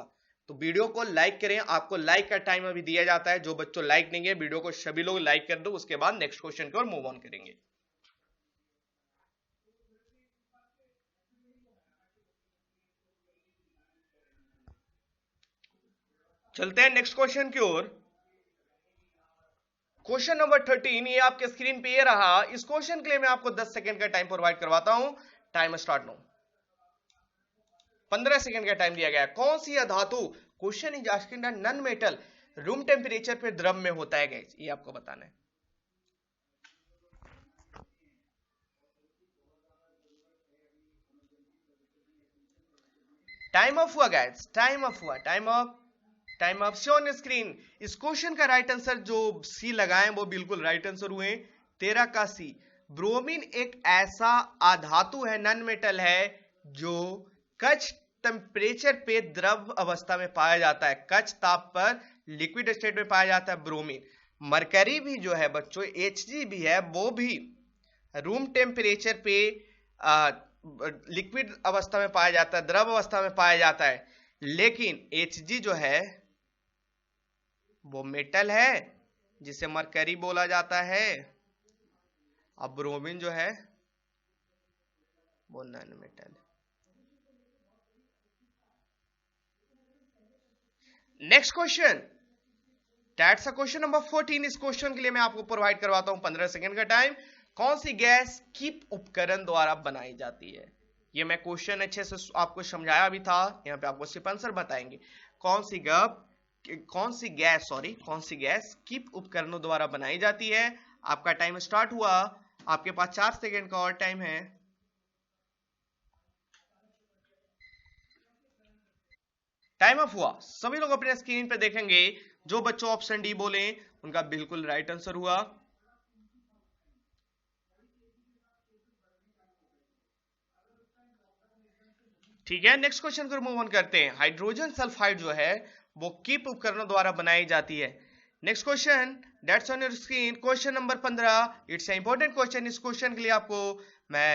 तो वीडियो को लाइक करें, आपको लाइक का टाइम अभी दिया जाता है। जो बच्चों लाइक नहीं है वीडियो को सभी लोग लाइक कर दो, उसके बाद नेक्स्ट क्वेश्चन की ओर मूव ऑन करेंगे। चलते हैं नेक्स्ट क्वेश्चन की ओर। क्वेश्चन नंबर 13 ये आपके स्क्रीन पे ये रहा। इस क्वेश्चन के लिए मैं आपको 10 सेकंड का टाइम प्रोवाइड करवाता हूं। Time start now. 15 सेकंड का टाइम दिया गया। कौन सी धातु, question is asking non metal, room temperature पे द्रव में होता है गाइस, ये आपको बताना है। टाइम ऑफ हुआ गाइस, टाइम ऑफ हुआ, time of, time of. Show on screen. इस क्वेश्चन का राइट आंसर जो सी लगाए वो बिल्कुल राइट आंसर हुए। 13 का सी। ब्रोमीन एक ऐसा अधातु है, नन मेटल है, जो कच्छ टेम्परेचर पे द्रव अवस्था में पाया जाता है, कच्छ ताप पर लिक्विड स्टेट में पाया जाता है ब्रोमीन। मरकरी भी जो है बच्चों, Hg भी है, वो भी रूम टेम्परेचर पे लिक्विड अवस्था में पाया जाता है, द्रव अवस्था में पाया जाता है। लेकिन Hg जो है वो मेटल है जिसे मरकरी बोला जाता है। अब ब्रोमीन जो है वो non metal. Next question, that's a question number 14। इस क्वेश्चन के लिए मैं आपको प्रोवाइड करवाता हूं 15 सेकंड का टाइम। कौन सी गैस किप उपकरण द्वारा बनाई जाती है? ये मैं क्वेश्चन अच्छे से आपको समझाया भी था, यहाँ पे आपको सिर्फ आंसर बताएंगे। कौन सी गैस किप उपकरणों द्वारा बनाई जाती है? आपका टाइम स्टार्ट हुआ, आपके पास 4 सेकंड का और टाइम है। टाइम अप हुआ। सभी लोग अपने स्क्रीन पे देखेंगे, जो बच्चों ऑप्शन डी बोले उनका बिल्कुल राइट आंसर हुआ। ठीक है, नेक्स्ट क्वेश्चन को मूव ऑन करते हैं। हाइड्रोजन सल्फाइड जो है वो किप उपकरणों द्वारा बनाई जाती है। Next question, that's on your screen, question number 15। It's important question. इस क्वेश्चन के लिए आपको मैं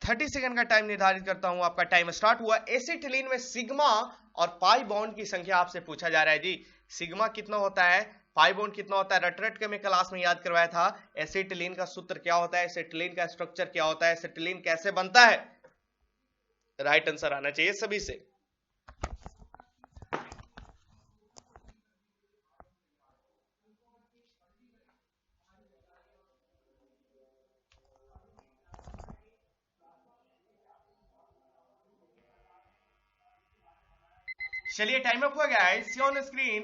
30 सेकंड का टाइम निर्धारित करता हूं। आपका टाइम स्टार्ट हुआ। एसिटिलीन में सिग्मा और पाई बॉन्ड की संख्या आपसे पूछा जा रहा है जी। सिग्मा कितना होता है, पाई बॉन्ड कितना होता है? रट के मैं क्लास में याद करवाया था। एसिटिलीन का सूत्र क्या होता है, एसिटिलीन का स्ट्रक्चर क्या होता है, एसिटिलीन कैसे बनता है? राइट आंसर आना चाहिए सभी से। चलिए टाइम अप हो गया है, सी ऑन स्क्रीन।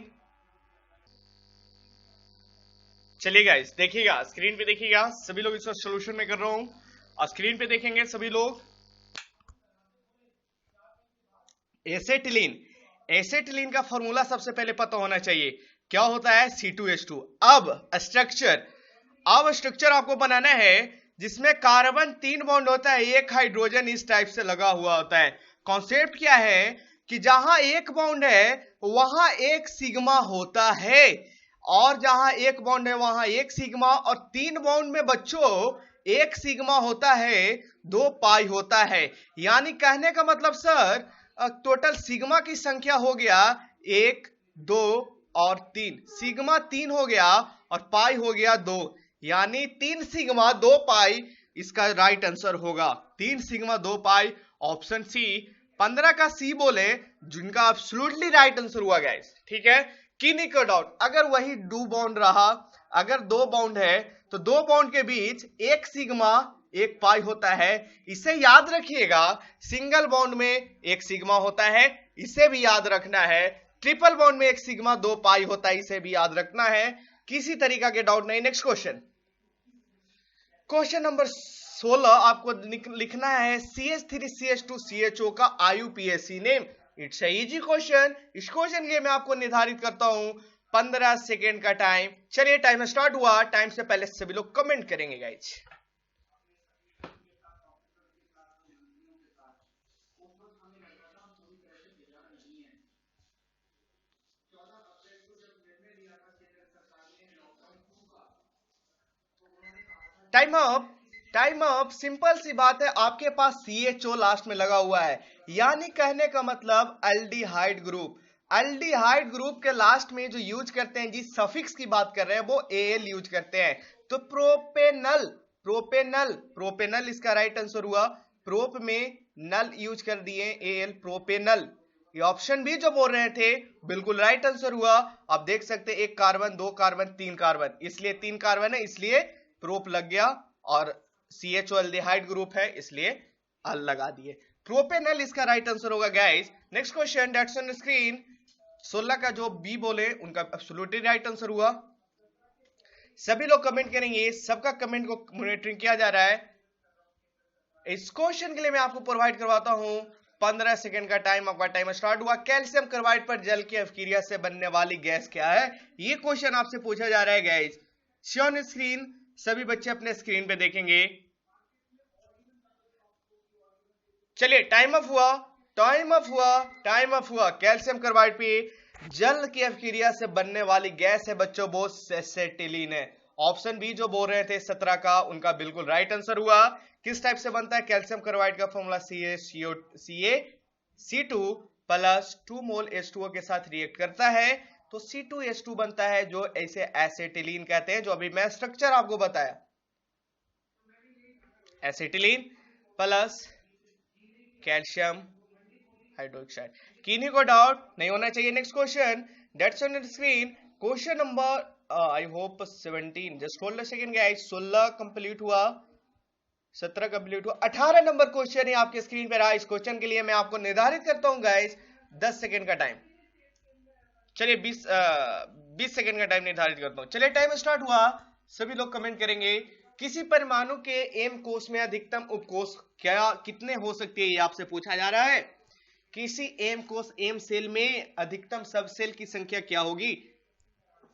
चलिए गाइस देखिएगा, स्क्रीन पे देखिएगा, सभी लोग इसका सोल्यूशन में कर रहा हूं और स्क्रीन पे देखेंगे सभी लोग। एसेटिलीन, एसेटिलीन का फॉर्मूला सबसे पहले पता होना चाहिए, क्या होता है? C2H2। अब स्ट्रक्चर आपको बनाना है जिसमें कार्बन 3 बॉन्ड होता है, एक हाइड्रोजन इस टाइप से लगा हुआ होता है। कॉन्सेप्ट क्या है कि जहां एक बॉन्ड है वहां एक सिग्मा होता है, और जहां एक बॉन्ड है वहां एक सिग्मा, और 3 बॉन्ड में बच्चों एक सिग्मा होता है, 2 पाई होता है। यानी कहने का मतलब सर, टोटल सिग्मा की संख्या हो गया 1, 2 और 3। सिग्मा 3 हो गया और पाई हो गया 2, यानी 3 सिग्मा 2 पाई इसका राइट आंसर होगा। 3 सिग्मा 2 पाई, ऑप्शन सी। 15 का सी बोले जिनका एब्सोल्युटली राइट आंसर हुआ गाइस। ठीक है, किन्हीं का डाउट? अगर वही 2 बॉन्ड रहा, अगर 2 बॉन्ड है तो 2 बॉन्ड के बीच एक सिग्मा एक पाई होता है, इसे याद रखिएगा। सिंगल बॉन्ड में एक सिग्मा होता है, इसे भी याद रखना है। ट्रिपल बॉन्ड में एक सिग्मा 2 पाई होता है, इसे भी याद रखना है। किसी तरीका के डाउट नहीं। नेक्स्ट क्वेश्चन, क्वेश्चन नंबर 16 आपको लिखना है CH3CH2CHO का IUPAC name. It's easy question. इस क्वेश्चन के लिए मैं आपको निर्धारित करता हूं 15 सेकेंड का टाइम। चलिए टाइम स्टार्ट हुआ। टाइम से पहले सभी लोग कमेंट करेंगे guys. Time up, time up. Simple सी बात है, आपके पास CHO लास्ट में लगा हुआ है, यानी कहने का मतलब एल्डिहाइड ग्रुप। एल्डिहाइड ग्रुप के लास्ट में जो यूज करते हैं जी, सफिक्स की बात कर रहे हैं, वो AL यूज करते हैं। तो प्रोपेनल, प्रोपेनल, प्रोपेनल इसका राइट आंसर हुआ। प्रोप में नल यूज कर दिए, AL, प्रोपेनल। ये ऑप्शन भी जो बोल रहे थे बिल्कुल राइट आंसर हुआ। आप देख सकते हैं 1 कार्बन 2 कार्बन 3 कार्बन, इसलिए 3 कार्बन है, इसलिए प्रोप लग गया, और CHO एल्डिहाइड ग्रुप है इसलिए अल लगा दिए। प्रोपेनल इसका राइट आंसर होगा guys. Next question, that's on screen. 16 का जो बी बोले उनका एब्सोल्युटली राइट आंसर हुआ। सभी लोग कमेंट करेंगे, सबका कमेंट को मॉनिटरिंग किया जा रहा है। इस क्वेश्चन के लिए मैं आपको प्रोवाइड करवाता हूं 15 सेकंड का टाइम। आपका टाइम स्टार्ट हुआ। कैल्शियम कार्बाइड पर जल की अभिक्रिया से बनने वाली गैस क्या है? ये क्वेश्चन आपसे पूछा जा रहा है गाइस। सी ऑन स्क्रीन, सभी बच्चे अपने स्क्रीन पे देखेंगे। चलिए टाइम अप हुआ, टाइम अप हुआ, टाइम अप हुआ। कैल्शियम कार्बाइड पे जल की अभिक्रिया से बनने वाली गैस है बच्चों, वो एसेटिलीन है। ऑप्शन बी जो बोल रहे थे 17 का, उनका बिल्कुल राइट आंसर हुआ। किस टाइप से बनता है कैल्शियम कार्बाइड का फॉर्मूला? CaC2 प्लस 2 मोल H2O के साथ रिएक्ट करता है तो C2H2 बनता है, जो ऐसे एसेटिलीन कहते हैं, जो अभी मैं स्ट्रक्चर आपको बताया। Acetylene plus calcium hydroxide. किन्हीं को डाउट नहीं होना चाहिए। Next question that's on the screen, question number I hope 17, just hold a second guys. 16 complete हुआ, 17 कंप्लीट हुआ, 18 नंबर क्वेश्चन है आपके स्क्रीन पे रहा। इस क्वेश्चन के लिए मैं आपको निर्धारित करता हूं गाइस 10 सेकंड का टाइम। चलिए 20 सेकंड का टाइम निर्धारित करता हूं। चलिए टाइम स्टार्ट हुआ, सभी लोग कमेंट करेंगे। किसी परमाणु के एम कोष में अधिकतम उपकोष क्या कितने हो सकते हैं, ये आपसे पूछा जा रहा है। किसी एम कोष एम सेल में अधिकतम सब सेल की संख्या क्या होगी?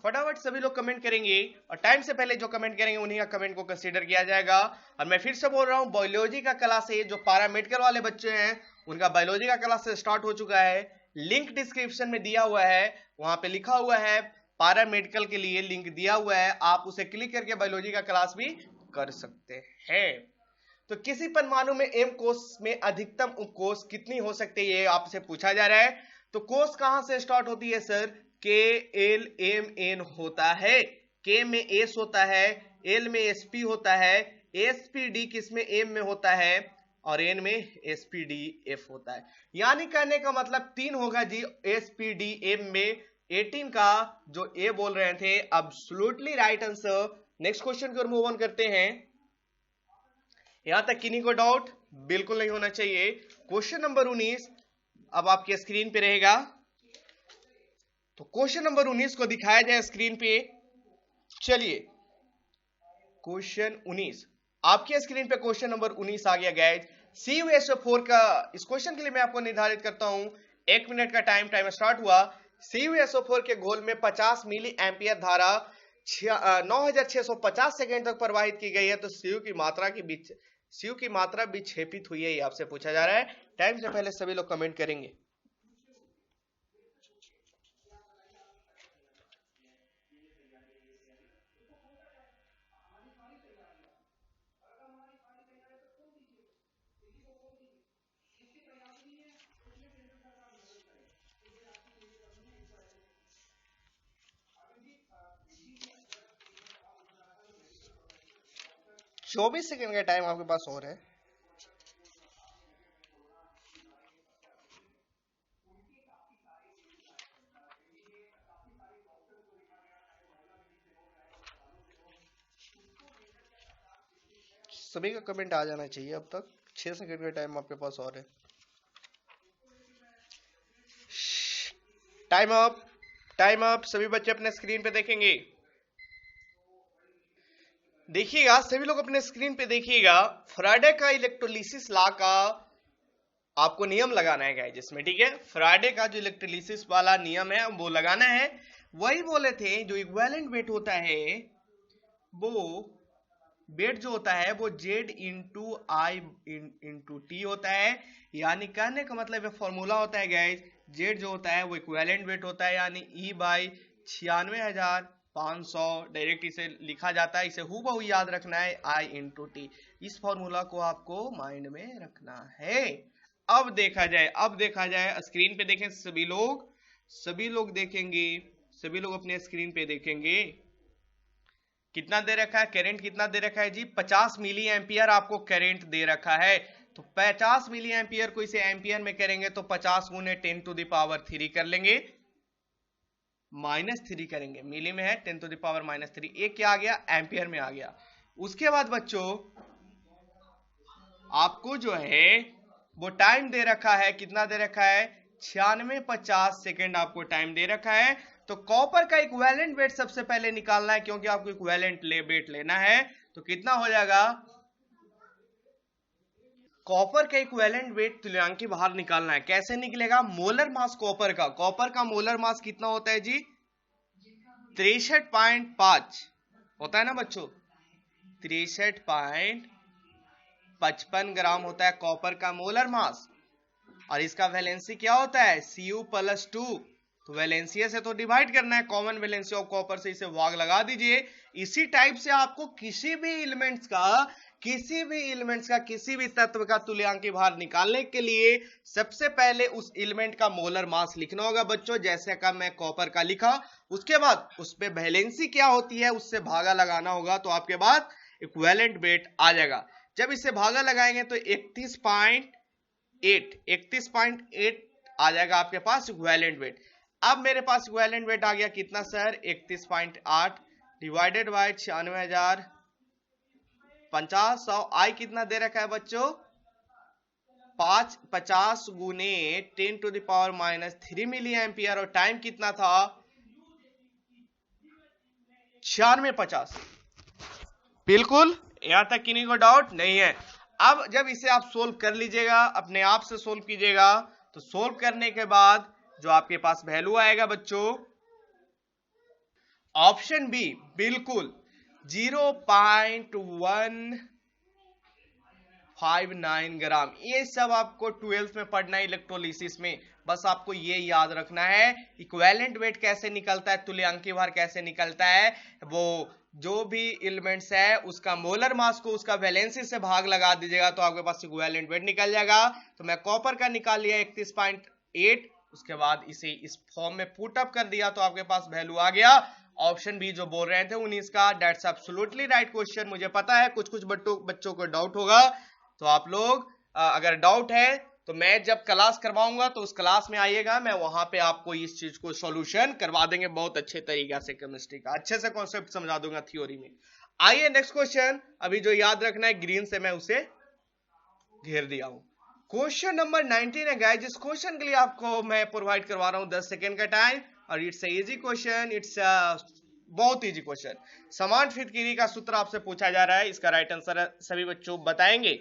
फटाफट सभी लोग कमेंट करेंगे और टाइम से पहले जो कमेंट करेंगे उन्हीं का कमेंट को कंसीडर किया जाएगा। और मैं फिर से बोल रहा हूं, बायोलॉजी का क्लास है, जो पैरामेडिकल वाले बच्चे हैं उनका बायोलॉजी का क्लास स्टार्ट हो चुका है। लिंक डिस्क्रिप्शन में दिया हुआ है, वहां पे लिखा हुआ है पैरामेडिकल के लिए लिंक दिया हुआ है, आप उसे क्लिक करके बायोलॉजी का क्लास भी कर सकते हैं। तो किसी परमाणु में एम कोष में अधिकतम उपकोष कितनी हो सकती है, ये आपसे पूछा जा रहा है। तो कोष कहां से स्टार्ट होती है सर? के एल एम एन होता है, के में एस होता है, एल में एसपी होता है, एसपीडी किसमें एम में होता है और एन में एसपीडी एफ होता है। यानी कहने का मतलब 3 होगा जी एसपीडी एम में। 18 का जो ए बोल रहे थे absolutely right answer. Next question की ओर मूव ऑन करते हैं। यहां तक किन्हीं को डाउट बिल्कुल नहीं होना चाहिए। क्वेश्चन नंबर 19 अब आपके स्क्रीन पे रहेगा। तो क्वेश्चन नंबर 19 को दिखाया जाए स्क्रीन पे। चलिए क्वेश्चन 19 आपके स्क्रीन पे, क्वेश्चन नंबर 19 आ गया गाइस। CuSO4 का इस क्वेश्चन के लिए मैं आपको निर्धारित करता हूं 1 मिनट का टाइम स्टार्ट हुआ। CuSO4 के घोल में 50 मिली एम्पियर धारा 9650 सेकेंड तक प्रवाहित की गई है। तो सीयू की मात्रा विक्षेपित हुई है, ये आपसे पूछा जा रहा है। टाइम से पहले सभी लोग कमेंट करेंगे। चौबीस सेकेंड का टाइम आपके पास और है। सभी का कमेंट आ जाना चाहिए। अब तक 6 सेकेंड का टाइम आपके पास और है। Time up. सभी बच्चे अपने स्क्रीन पे देखेंगे, देखिएगा सभी लोग अपने स्क्रीन पे देखिएगा। फ्राइडे का इलेक्ट्रोलिसिस लॉ का आपको नियम लगाना है गाइस जिसमें, ठीक है। फ्राइडे का जो इलेक्ट्रोलिसिस वाला नियम है वो लगाना है। वही बोले थे जो इक्विवेलेंट वेट होता है वो वेट जो होता है वो Z इंटू आई इंटू टी होता है। यानी कहने का मतलब ये फॉर्मूला होता है गाइस, Z जो होता है वो इक्विवेलेंट वेट होता है, यानी E बाई 96,500 डायरेक्ट इसे लिखा जाता है। इसे हूबहू याद रखना है I इंटू टी। इस फॉर्मूला को आपको माइंड में रखना है। अब देखा जाए स्क्रीन पे देखें सभी लोग देखेंगे, सभी लोग अपने स्क्रीन पे देखेंगे। कितना दे रखा है करंट, कितना दे रखा है जी 50 मिली एम्पियर आपको करंट दे रखा है। तो 50 मिली एम्पियर को इसे एम्पियर में करेंगे तो 50 गुने 10 टू द पावर 3 कर लेंगे, -3 करेंगे। मिली में है 10 टू द पावर -3, एक क्या आ गया एम्पियर में आ गया। उसके बाद बच्चों आपको जो है वो टाइम दे रखा है, कितना दे रखा है 9650 सेकेंड आपको टाइम दे रखा है। तो कॉपर का इक्विवेलेंट वेट सबसे पहले निकालना है, क्योंकि आपको इक्विवेलेंट वेट लेना है। तो कितना हो जाएगा, कॉपर का इक्विवेलेंट वेट तुल्यांकी बाहर निकालना है। कैसे निकलेगा, मोलर मास कॉपर का मोलर मास कितना होता है जी 63.5 होता है ना बच्चों, 63.55 ग्राम होता है कॉपर का मोलर मास। और इसका वैलेंसी क्या होता है Cu+2। तो वैलेंसिया से तो डिवाइड करना है, कॉमन वैलेंसी ऑफ कॉपर से इसे भाग लगा दीजिए। इसी टाइप से आपको किसी भी एलिमेंट्स का किसी भी तत्व का तुल्यांकी भार निकालने के लिए सबसे पहले उस एलिमेंट का मोलर मास लिखना होगा बच्चों, जैसे का मैं कॉपर का लिखा। उसके बाद उस पे वैलेंसी क्या होती है उससे भागा लगाना होगा, तो आपके बाद इक्विवेलेंट वेट आ जाएगा। जब इसे भागा लगाएंगे तो 31.8 आ जाएगा आपके पास इक्विवेलेंट वेट। अब मेरे पास इक्विवेलेंट वेट आ गया कितना सर, 31.8 डिवाइडेड बाय 96,050। आई कितना दे रखा है बच्चों, 50 गुने 10⁻³ मिली एम्पियर, और टाइम कितना था 9650। बिल्कुल, यहां तक किन्हीं को डाउट नहीं है। अब जब इसे आप सोल्व कर लीजिएगा, अपने आप से सोल्व कीजिएगा, तो सोल्व करने के बाद जो आपके पास वैल्यू आएगा बच्चों, ऑप्शन बी बिल्कुल 0.159 ग्राम। ये सब आपको 12th में पढ़ना है इलेक्ट्रोलिसिस में, बस आपको ये याद रखना है। इक्विवेलेंट वेट कैसे निकलता है, तुल्यांकीय भार कैसे निकलता है, वो जो भी एलिमेंट्स है उसका मोलर मास को उसका वैलेंसी से भाग लगा दीजिएगा तो आपके पास इक्विवेलेंट वेट निकल जाएगा। तो मैं कॉपर का निकाल लिया 31.8, उसके बाद इसे इस फॉर्म में पुट अप कर दिया तो आपके पास वैल्यू आ गया। ऑप्शन बी जो बोल रहे थे 19 का, दैट्स एब्सोल्युटली राइट क्वेश्चन। मुझे पता है कुछ कुछ बच्चों को डाउट होगा, तो आप लोग अगर डाउट है तो मैं जब क्लास करवाऊंगा तो उस क्लास में आइएगा, मैं वहां पे आपको इस चीज को सॉल्यूशन करवा देंगे बहुत अच्छे तरीके से, केमिस्ट्री का अच्छे से कॉन्सेप्ट समझा दूंगा थ्योरी में। आइए नेक्स्ट क्वेश्चन, अभी जो याद रखना है ग्रीन से मैं उसे घेर दिया हूं। क्वेश्चन नंबर 19 है गाइस। इस क्वेश्चन के लिए आपको मैं प्रोवाइड करवा रहा हूं 10 सेकेंड का टाइम, और इट्स इजी क्वेश्चन, इट्स बहुत इजी क्वेश्चन। समान फिरकीरी का सूत्र आपसे पूछा जा रहा है, इसका राइट आंसर सभी बच्चों बताएंगे।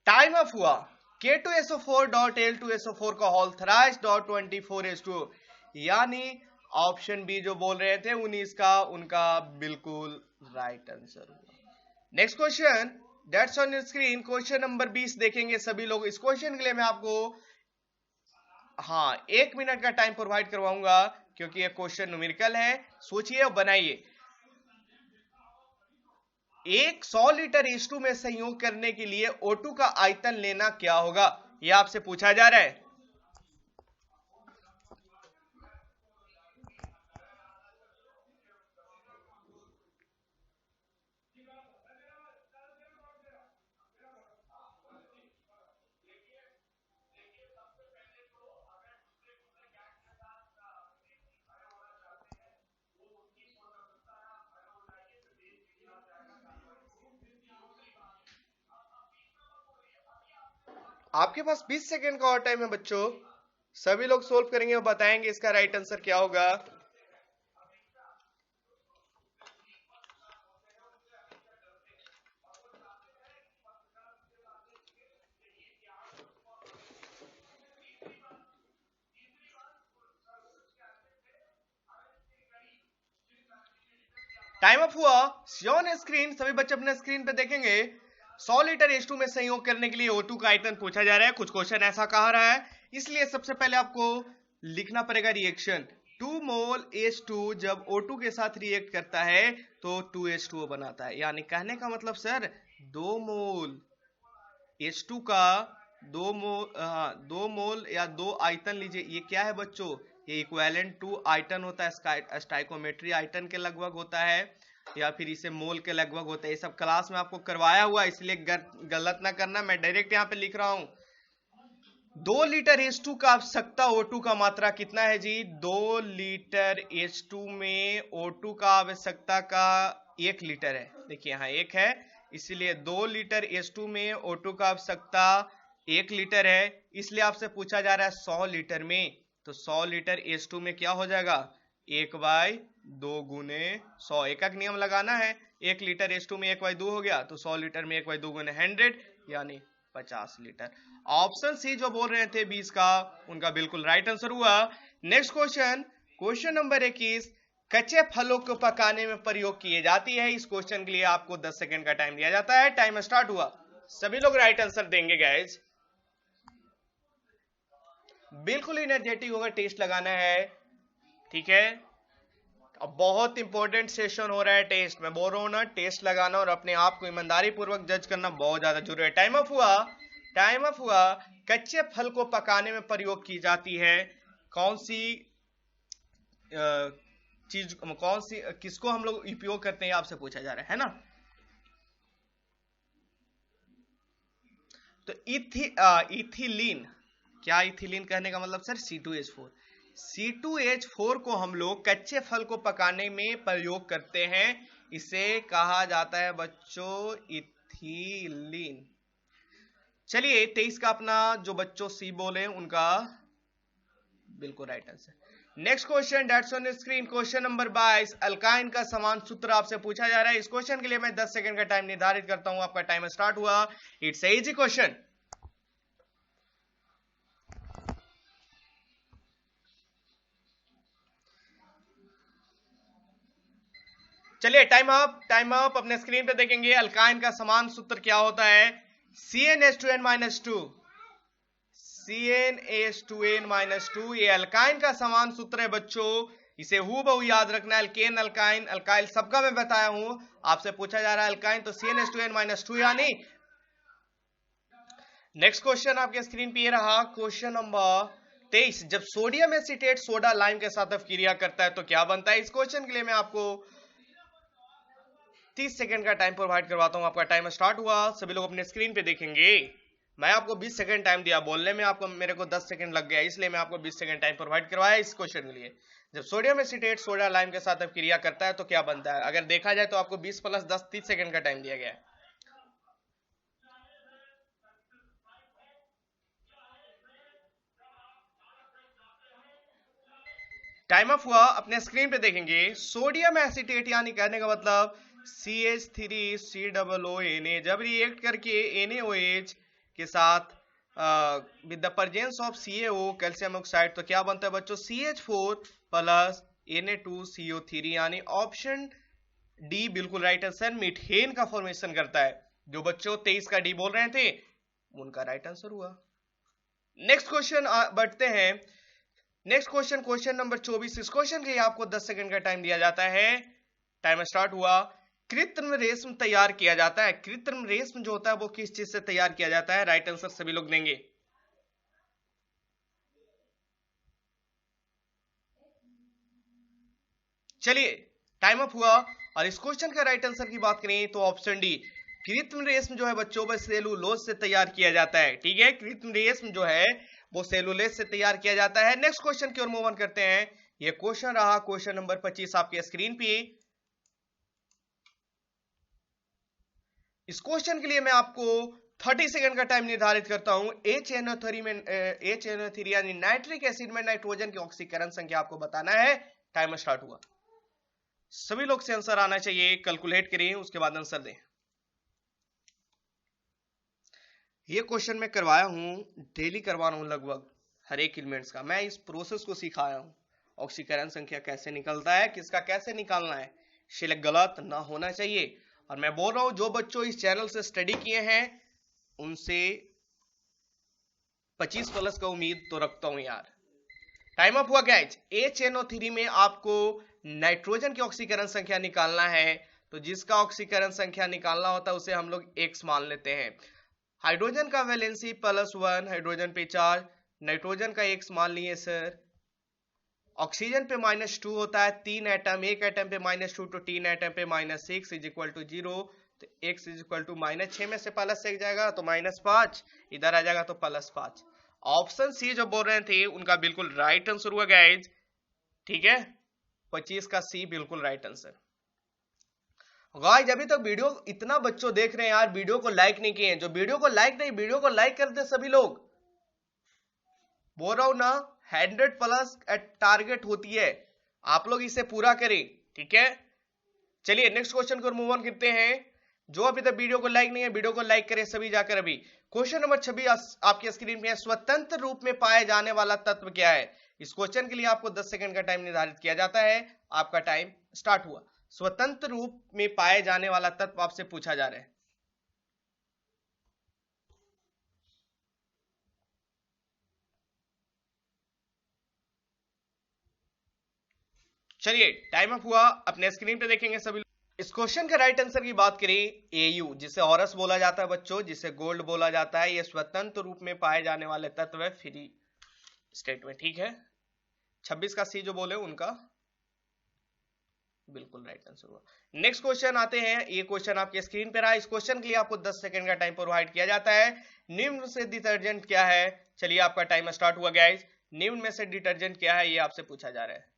टाइम ऑफ हुआ K2SO4.L2SO4 का होल थराइज डॉट 24H2, यानी ऑप्शन बी जो बोल रहे थे 19 का, उनका बिल्कुल राइट आंसर हुआ। Next question that's on your screen, question number 20 देखेंगे सभी लोग। इस क्वेश्चन के लिए मैं आपको 1 मिनट का टाइम प्रोवाइड करवाऊंगा, क्योंकि ये क्वेश्चन न्यूमेरिकल है। सोचिए और बनाइए। एक 100 लीटर H2 में संयोग करने के लिए O2 का आयतन लेना क्या होगा, यह आपसे पूछा जा रहा है। आपके पास 20 सेकेंड का और टाइम है बच्चों, सभी लोग सोल्व करेंगे और बताएंगे इसका राइट आंसर क्या होगा। टाइम अप हुआ, ऑन स्क्रीन, सभी बच्चे अपने स्क्रीन पे देखेंगे। 100 लीटर H2 में संयोग करने के लिए O2 का आयतन पूछा जा रहा है। कुछ क्वेश्चन ऐसा कहा रहा है, इसलिए सबसे पहले आपको लिखना पड़ेगा रिएक्शन। 2 मोल H2 जब O2 के साथ रिएक्ट करता है तो 2H2O बनाता है, यानी कहने का मतलब सर 2 मोल H2 का 2 मोल या 2 आयतन लीजिए। ये क्या है बच्चों, ये इक्विवेलेंट टू आयतन होता है, स्टाइकोमेट्री आयतन के लगभग होता है, या फिर इसे मोल के लगभग होता है। ये सब क्लास में आपको करवाया हुआ, इसलिए गलत ना करना, मैं डायरेक्ट यहाँ पे लिख रहा हूं। 2 लीटर H2 का आवश्यकता O2 का मात्रा कितना है जी, 2 लीटर H2 में O2 का आवश्यकता का 1 लीटर है। देखिए यहाँ 1 है, इसलिए 2 लीटर H2 में O2 का आवश्यकता 1 लीटर है, इसलिए आपसे पूछा जा रहा है 100 लीटर में। तो 100 लीटर H2 में क्या हो जाएगा, 1/2 गुने 100, एकक नियम लगाना है। 1 लीटर H2 में 1/2 हो गया, तो 100 लीटर में 1/2 गुने 100, यानी 50 लीटर। ऑप्शन सी जो बोल रहे थे 20 का, उनका बिल्कुल राइट आंसर हुआ। नेक्स्ट क्वेश्चन, क्वेश्चन नंबर 21, कच्चे फलों को पकाने में प्रयोग किए जाती है। इस क्वेश्चन के लिए आपको 10 सेकेंड का टाइम दिया जाता है। टाइम स्टार्ट हुआ, सभी लोग राइट आंसर देंगे गाइज, बिल्कुल एनर्जेटिक होगा, टेस्ट लगाना है, ठीक है। अब बहुत इंपॉर्टेंट सेशन हो रहा है, टेस्ट मैं बोल रहा हूं ना, टेस्ट लगाना और अपने आप को ईमानदारी पूर्वक जज करना बहुत ज्यादा जरूरी है। टाइम ऑफ हुआ, टाइम ऑफ हुआ। कच्चे फल को पकाने में प्रयोग की जाती है कौन सी चीज कौन सी किसको हम लोग उपयोग करते हैं आपसे पूछा जा रहा है ना। तो इथिलीन, क्या इथिलीन कहने का मतलब सर C2H4। C2H4 को हम लोग कच्चे फल को पकाने में प्रयोग करते हैं, इसे कहा जाता है बच्चों इथिलीन। चलिए 23 का अपना जो बच्चों सी बोले उनका बिल्कुल right answer. Next question that's on screen, question number 22। Alkyne का समान सूत्र आपसे पूछा जा रहा है। इस क्वेश्चन के लिए मैं 10 सेकंड का टाइम निर्धारित करता हूं, आपका टाइम स्टार्ट हुआ। It's a easy question. चलिए टाइम अप, टाइम अप। अपने स्क्रीन पे देखेंगे अल्काइन का समान सूत्र क्या होता है, CnH2n-2, CnH2n-2। ये अल्काइन का समान सूत्र है बच्चों, इसे हूबहू याद रखना। एल्केन, अल्काइन, अल्काइल सबका मैं बताया हूं। आपसे पूछा जा रहा है अल्काइन तो CnH2n-2 यानी। नेक्स्ट क्वेश्चन आपके स्क्रीन पे ये रहा, क्वेश्चन नंबर 23। जब सोडियम एसीटेट सोडा लाइम के साथ क्रिया करता है तो क्या बनता है। इस क्वेश्चन के लिए मैं आपको 30 सेकंड का टाइम प्रोवाइड करवाता हूं, आपका टाइम स्टार्ट हुआ। सभी लोग अपने स्क्रीन पे देखेंगे। मैं आपको 20 सेकंड टाइम दिया, बोलने में आपको मेरे को 10 सेकंड लग गया, इसलिए मैं आपको 20 सेकंड टाइम प्रोवाइड करवाया इस क्वेश्चन के लिए। जब सोडियम एसीटेट सोडा लाइम के साथ क्रिया करता है तो क्या बनता है। अगर देखा जाए तो आपको 20 + 10 30 सेकंड का टाइम दिया गया है। टाइम अप हुआ, अपने स्क्रीन पे देखेंगे। सोडियम एसीटेट यानी कहने का मतलब CH3COONA जब रिएक्ट करके NaOH के साथ with the presence of CaO calcium oxide तो क्या बनता है बच्चों, CH4 + Na2CO3 यानी ऑप्शन डी बिल्कुल राइट आंसर, मीथेन का फॉर्मेशन करता है। जो बच्चों 23 का डी बोल रहे थे उनका राइट आंसर हुआ। नेक्स्ट क्वेश्चन बढ़ते हैं। Next question, question number 24। इस क्वेश्चन के लिए आपको 10 सेकंड का टाइम दिया जाता है, टाइम स्टार्ट हुआ। कृत्रिम रेशम तैयार किया जाता है, कृत्रिम रेशम जो होता है वो किस चीज से तैयार किया जाता है। राइट आंसर सभी लोग देंगे। चलिए टाइम अप हुआ, और इस क्वेश्चन का राइट आंसर की बात करें तो ऑप्शन डी, कृत्रिम रेशम जो है बच्चों वो सेलुलोज से तैयार किया जाता है। ठीक है, कृत्रिम रेशम जो है वो सेलुलोज से तैयार किया जाता है। नेक्स्ट क्वेश्चन की ओर मूव ऑन करते हैं। ये क्वेश्चन रहा क्वेश्चन नंबर 25 आपके स्क्रीन पे। इस क्वेश्चन के लिए मैं आपको 30 सेकंड का टाइम निर्धारित करता हूं। HNO3 यानी नाइट्रिक एसिड में नाइट्रोजन की ऑक्सीकरण संख्या आपको बताना है। टाइम स्टार्ट हुआ। सभी लोग से आंसर आना चाहिए, कैलकुलेट करें उसके बाद आंसर दें। ये क्वेश्चन मैं करवाया हूं, डेली करवा रहा हूं लगभग हर एक एलिमेंट्स का। मैं इस प्रोसेस को सिखाया हूं, ऑक्सीकरण संख्या कैसे निकलता है, किसका कैसे निकालना है, सिलेक्ट गलत ना होना चाहिए। और मैं बोल रहा हूं जो बच्चों इस चैनल से स्टडी किए हैं उनसे 25+ का उम्मीद तो रखता हूं यार। टाइम अप हुआ गाइज। HNO3 में आपको नाइट्रोजन की ऑक्सीकरण संख्या निकालना है, तो जिसका ऑक्सीकरण संख्या निकालना होता है उसे हम लोग X मान लेते हैं। हाइड्रोजन का वैलेंसी +1, हाइड्रोजन पे चार्ज, नाइट्रोजन का X मान लिए सर। ऑक्सीजन पे -2 होता है, 3 एटम, एक एटम पे -2 तो 3 एटम पे -6 = 0। तो X = -6 में से +1 जाएगा तो -5, इधर आ जाएगा तो +5। ऑप्शन सी जो बोल रहे थे उनका बिल्कुल राइट आंसर हुआ गाइज। ठीक है, 25 का सी बिल्कुल राइट आंसर। गाइज अभी तक वीडियो इतना बच्चों देख रहे हैं यार, वीडियो को लाइक नहीं किए। जो वीडियो को लाइक नहीं, वीडियो को लाइक कर दे सभी लोग। बोल रहा हूं ना 100+ टारगेट होती है, आप लोग इसे पूरा करें। ठीक है, चलिए नेक्स्ट क्वेश्चन को मूव ऑन करते हैं। जो अभी तक वीडियो को लाइक नहीं है वीडियो को लाइक करें सभी जाकर अभी। क्वेश्चन नंबर 26 आपके स्क्रीन पे है। स्वतंत्र रूप में पाए जाने वाला तत्व क्या है। इस क्वेश्चन के लिए आपको 10 सेकंड का टाइम निर्धारित किया जाता है, आपका टाइम स्टार्ट हुआ। स्वतंत्र रूप में पाए जाने वाला तत्व आपसे पूछा जा रहा है। चलिए टाइम अप हुआ, अपने स्क्रीन पे देखेंगे सभी। इस क्वेश्चन के राइट आंसर की बात करें, एयू जिसे हॉरस बोला जाता है बच्चों, जिसे गोल्ड बोला जाता है, यह स्वतंत्र रूप में पाए जाने वाले तत्व है फ्री स्टेट में। ठीक है, 26 का सी जो बोले उनका बिल्कुल राइट आंसर हुआ। नेक्स्ट क्वेश्चन आते हैं, ये क्वेश्चन आपके स्क्रीन पे रहा। इस क्वेश्चन के लिए आपको 10 सेकंड का टाइम प्रोवाइड किया जाता है। निम्न से डिटर्जेंट क्या है? चलिए आपका टाइम स्टार्ट हुआ गाइस। निम्न में से डिटर्जेंट क्या है, ये आपसे पूछा जा रहा है।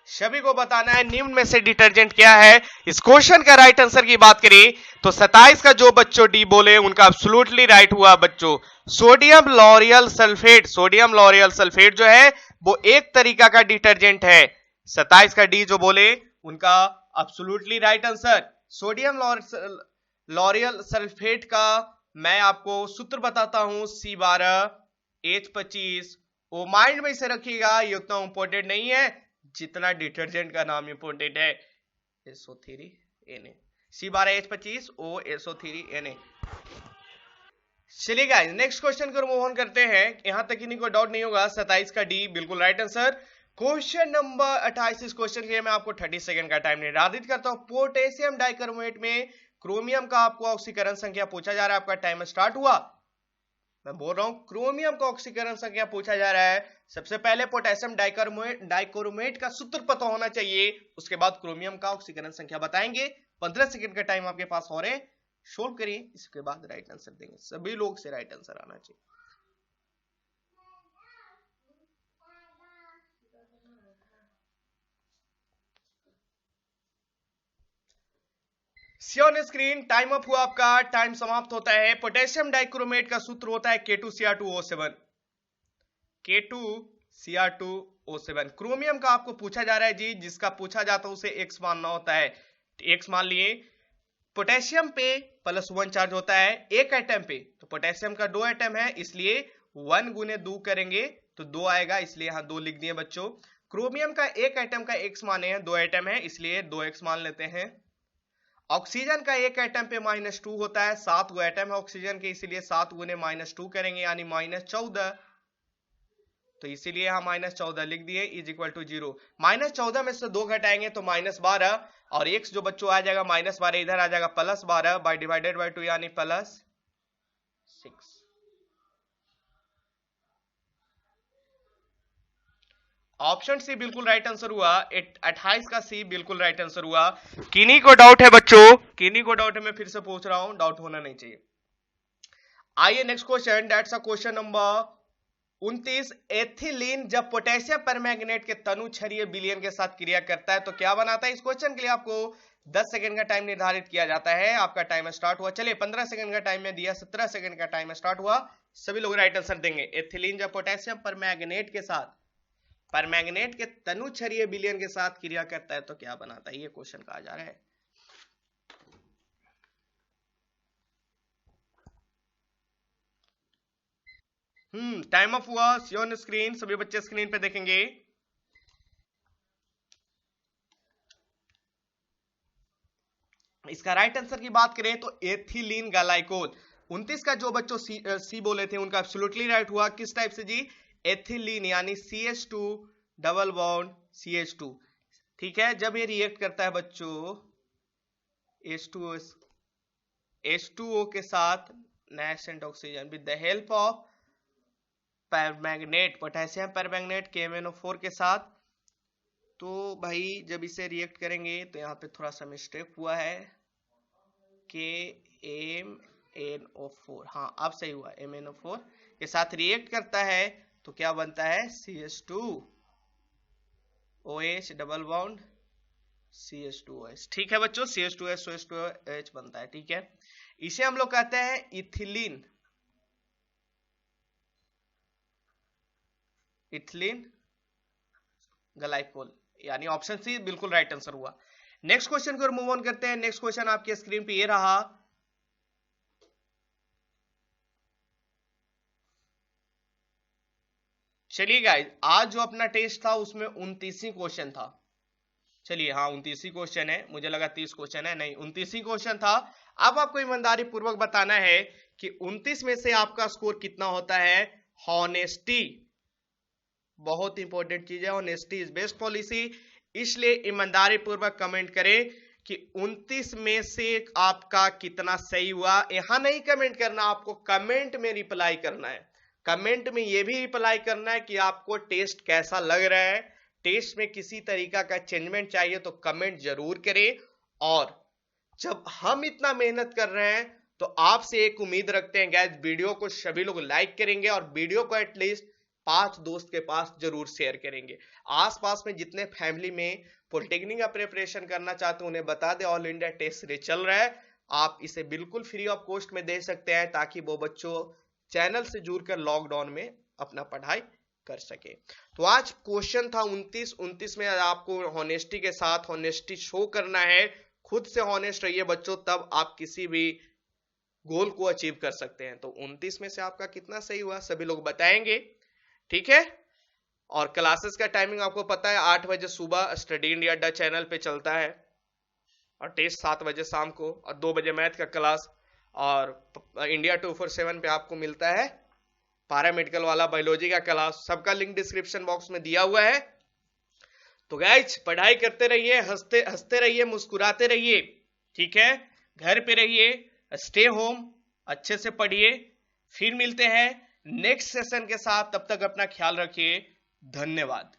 सभी को बताना है निम्न में से डिटर्जेंट क्या है। इस क्वेश्चन का राइट आंसर की बात करें तो 27 का जो बच्चों डी बोले उनका एब्सोल्युटली राइट हुआ बच्चों। Sodium L'Oréal sulphate, sodium L'Oréal sulphate जो है वो एक तरीका का डिटर्जेंट है। 27 का डी जो बोले उनका absolutely right answer. Sodium L'Oréal sulphate का मैं आपको सूत्र बताता हूं, C12H25। वो माइंड में इसे रखिएगा, ये उतना इंपॉर्टेंट नहीं है जितना डिटर्जेंट का नाम इंपोर्टेंट है। SO3Na, C12H25OSO3Na। चलिए गाइस नेक्स्ट क्वेश्चन को मूव ऑन करते हैं। यहां तक किन्हीं को डाउट नहीं होगा, 27 का डी बिल्कुल राइट आंसर। Question number 28। इस क्वेश्चन के लिए मैं आपको 30 सेकंड का टाइम निर्धारित करता हूं। पोटेशियम डाइकार्बोनेट में क्रोमियम का आपको ऑक्सीकरण संख्या पूछा जा रहा है। आपका टाइम स्टार्ट हुआ। मैं बोल रहा हूं क्रोमियम का ऑक्सीकरण संख्या पूछा जा रहा है। सबसे पहले पोटेशियम डाइक्रोमेट का सूत्र पता होना चाहिए, उसके बाद क्रोमियम का ऑक्सीकरण संख्या बताएंगे। 15 सेकंड का टाइम आपके पास हो रहे हैं, सोल्व करिए, इसके बाद राइट आंसर देंगे। सभी लोग से राइट आंसर आना चाहिए। सी ऑन स्क्रीन, टाइम अप हुआ आपका, टाइम समाप्त होता है। पोटेशियम डाइक्रोमेट का सूत्र होता है K2Cr2O7, K2Cr2O7। क्रोमियम का आपको पूछा जा रहा है जी, जिसका पूछा जाता है उसे X मानना होता है। X मान लिए। पोटेशियम पे +1 चार्ज होता है एक एटम पे, तो पोटेशियम का 2 एटम है इसलिए 1 गुने 2 करेंगे तो 2 आएगा, इसलिए यहां 2 लिख दिए बच्चों। क्रोमियम का एक एटम का X माने हैं, 2 एटम है इसलिए 2x मान लेते हैं। ऑक्सीजन का एक एटम पे -2 होता है, 7 गो एटम है ऑक्सीजन के, इसीलिए 7 गुने -2 करेंगे यानी -14, तो इसीलिए यहां -14 लिख दिए इज इक्वल टू 0। -14 में से 2 घटाएंगे तो -12, और x जो बच्चों आ जाएगा -12 इधर आ जाएगा +12 बाई डिवाइडेड बाई 2 यानी +6। ऑप्शन सी बिल्कुल राइट आंसर हुआ। 28 का सी बिल्कुल राइट आंसर हुआ। किन्हीं को डाउट है बच्चों, किन्हीं को डाउट है, मैं फिर से पूछ रहा हूं, डाउट होना नहीं चाहिए। आइए next question, that's a question number 29। Ethylene जब पोटेशियम परमैंगनेट के तनु क्षारीय विलयन के साथ क्रिया करता है तो क्या बनाता है? इस क्वेश्चन के लिए आपको 10 सेकंड का टाइम निर्धारित किया जाता है। आपका टाइम स्टार्ट हुआ। चलिए 15 सेकंड का टाइम में दिया, 17 सेकंड का टाइम स्टार्ट हुआ। सभी लोग राइट आंसर देंगे। एथिलीन जब पोटेशियम परमैंगनेट के साथ, परमैंगनेट के तनु क्षारीय विलयन के साथ क्रिया करता है तो क्या बनाता है, ये क्वेश्चन कहा जा रहा है। टाइम ऑफ हुआ। सी ऑन स्क्रीन, सभी बच्चे स्क्रीन पे देखेंगे। इसका राइट आंसर की बात करें तो एथिलीन ग्लाइकोल। 29 का जो बच्चों सी बोले थे उनका एब्सोल्युटली राइट हुआ। किस टाइप से जी? एथिलीन यानी CH2 डबल बॉन्ड CH2। ठीक है, जब ये रिएक्ट करता है बच्चों H2O के साथ nascent oxygen with the help of permanganate, potassium permanganate KMnO4 के साथ, तो भाई जब इसे रिएक्ट करेंगे तो यहाँ पे थोड़ा सा मिस्टेक हुआ है, KMnO4, हाँ अब सही हुआ, MnO4 के साथ रिएक्ट करता है तो क्या बनता है? CH2OH double bond CH2OH। ठीक है बच्चों, CH2OH बनता है। ठीक है, इसे हम लोग कहते हैं इथिलीन, इथिलीन ग्लाइकोल, यानी ऑप्शन सी बिल्कुल राइट आंसर हुआ। नेक्स्ट क्वेश्चन को मूव ऑन करते हैं। नेक्स्ट क्वेश्चन आपके स्क्रीन पे ये रहा। चलिए गाइस, आज जो अपना टेस्ट था उसमें 29 क्वेश्चन था। चलिए हाँ 29 क्वेश्चन है, मुझे लगा 30 क्वेश्चन है, नहीं 29 क्वेश्चन था। अब आपको ईमानदारी पूर्वक बताना है कि 29 में से आपका स्कोर कितना होता है। हॉनेस्टी बहुत इंपॉर्टेंट चीज है, ऑनेस्टी इज बेस्ट पॉलिसी, इसलिए ईमानदारी पूर्वक कमेंट करें कि 29 में से आपका कितना सही हुआ। यहां नहीं कमेंट करना, आपको कमेंट में रिप्लाई करना है। कमेंट में यह भी रिप्लाई करना है कि आपको टेस्ट कैसा लग रहा है, टेस्ट में किसी तरीका का चेंजमेंट चाहिए तो कमेंट जरूर करें। और जब हम इतना मेहनत कर रहे हैं तो आपसे एक उम्मीद रखते हैं गाइस, वीडियो को सभी लोग लाइक करेंगे और वीडियो को एटलीस्ट 5 दोस्त के पास जरूर शेयर करेंगे। आसपास में जितने फैमिली में पॉलिटेक्निक का प्रिपरेशन करना चाहते हैं उन्हें बता दें ऑल इंडिया टेस्ट सीरीज चल रहा है, आप इसे बिल्कुल फ्री ऑफ कॉस्ट में दे सकते हैं ताकि वो बच्चों चैनल से जुड़कर लॉकडाउन में अपना पढ़ाई कर सके। तो आज क्वेश्चन था 29 में आपको हॉनेस्टी के साथ हॉनेस्टी शो करना है, खुद से हॉनेस्ट रहिए बच्चों, तब आप किसी भी गोल को अचीव कर सकते हैं। तो 29 में से आपका कितना सही हुआ सभी लोग बताएंगे, ठीक है। और क्लासेस का टाइमिंग आपको पता है 8 बजे सुबह स्टडी इंडिया अड्डा चैनल पे चलता है और टेस्ट 7 बजे शाम को, और 2 बजे मैथ का क्लास, और इंडिया 247 पे आपको मिलता है पैरामेडिकल वाला बायोलॉजी का क्लास। सबका लिंक डिस्क्रिप्शन बॉक्स में दिया हुआ है। तो गाइस पढ़ाई करते रहिए, हंसते रहिए, मुस्कुराते रहिए, ठीक है। घर पे रहिए, स्टे होम, अच्छे से पढ़िए। फिर मिलते हैं नेक्स्ट सेशन के साथ, तब तक अपना ख्याल रखिए। धन्यवाद।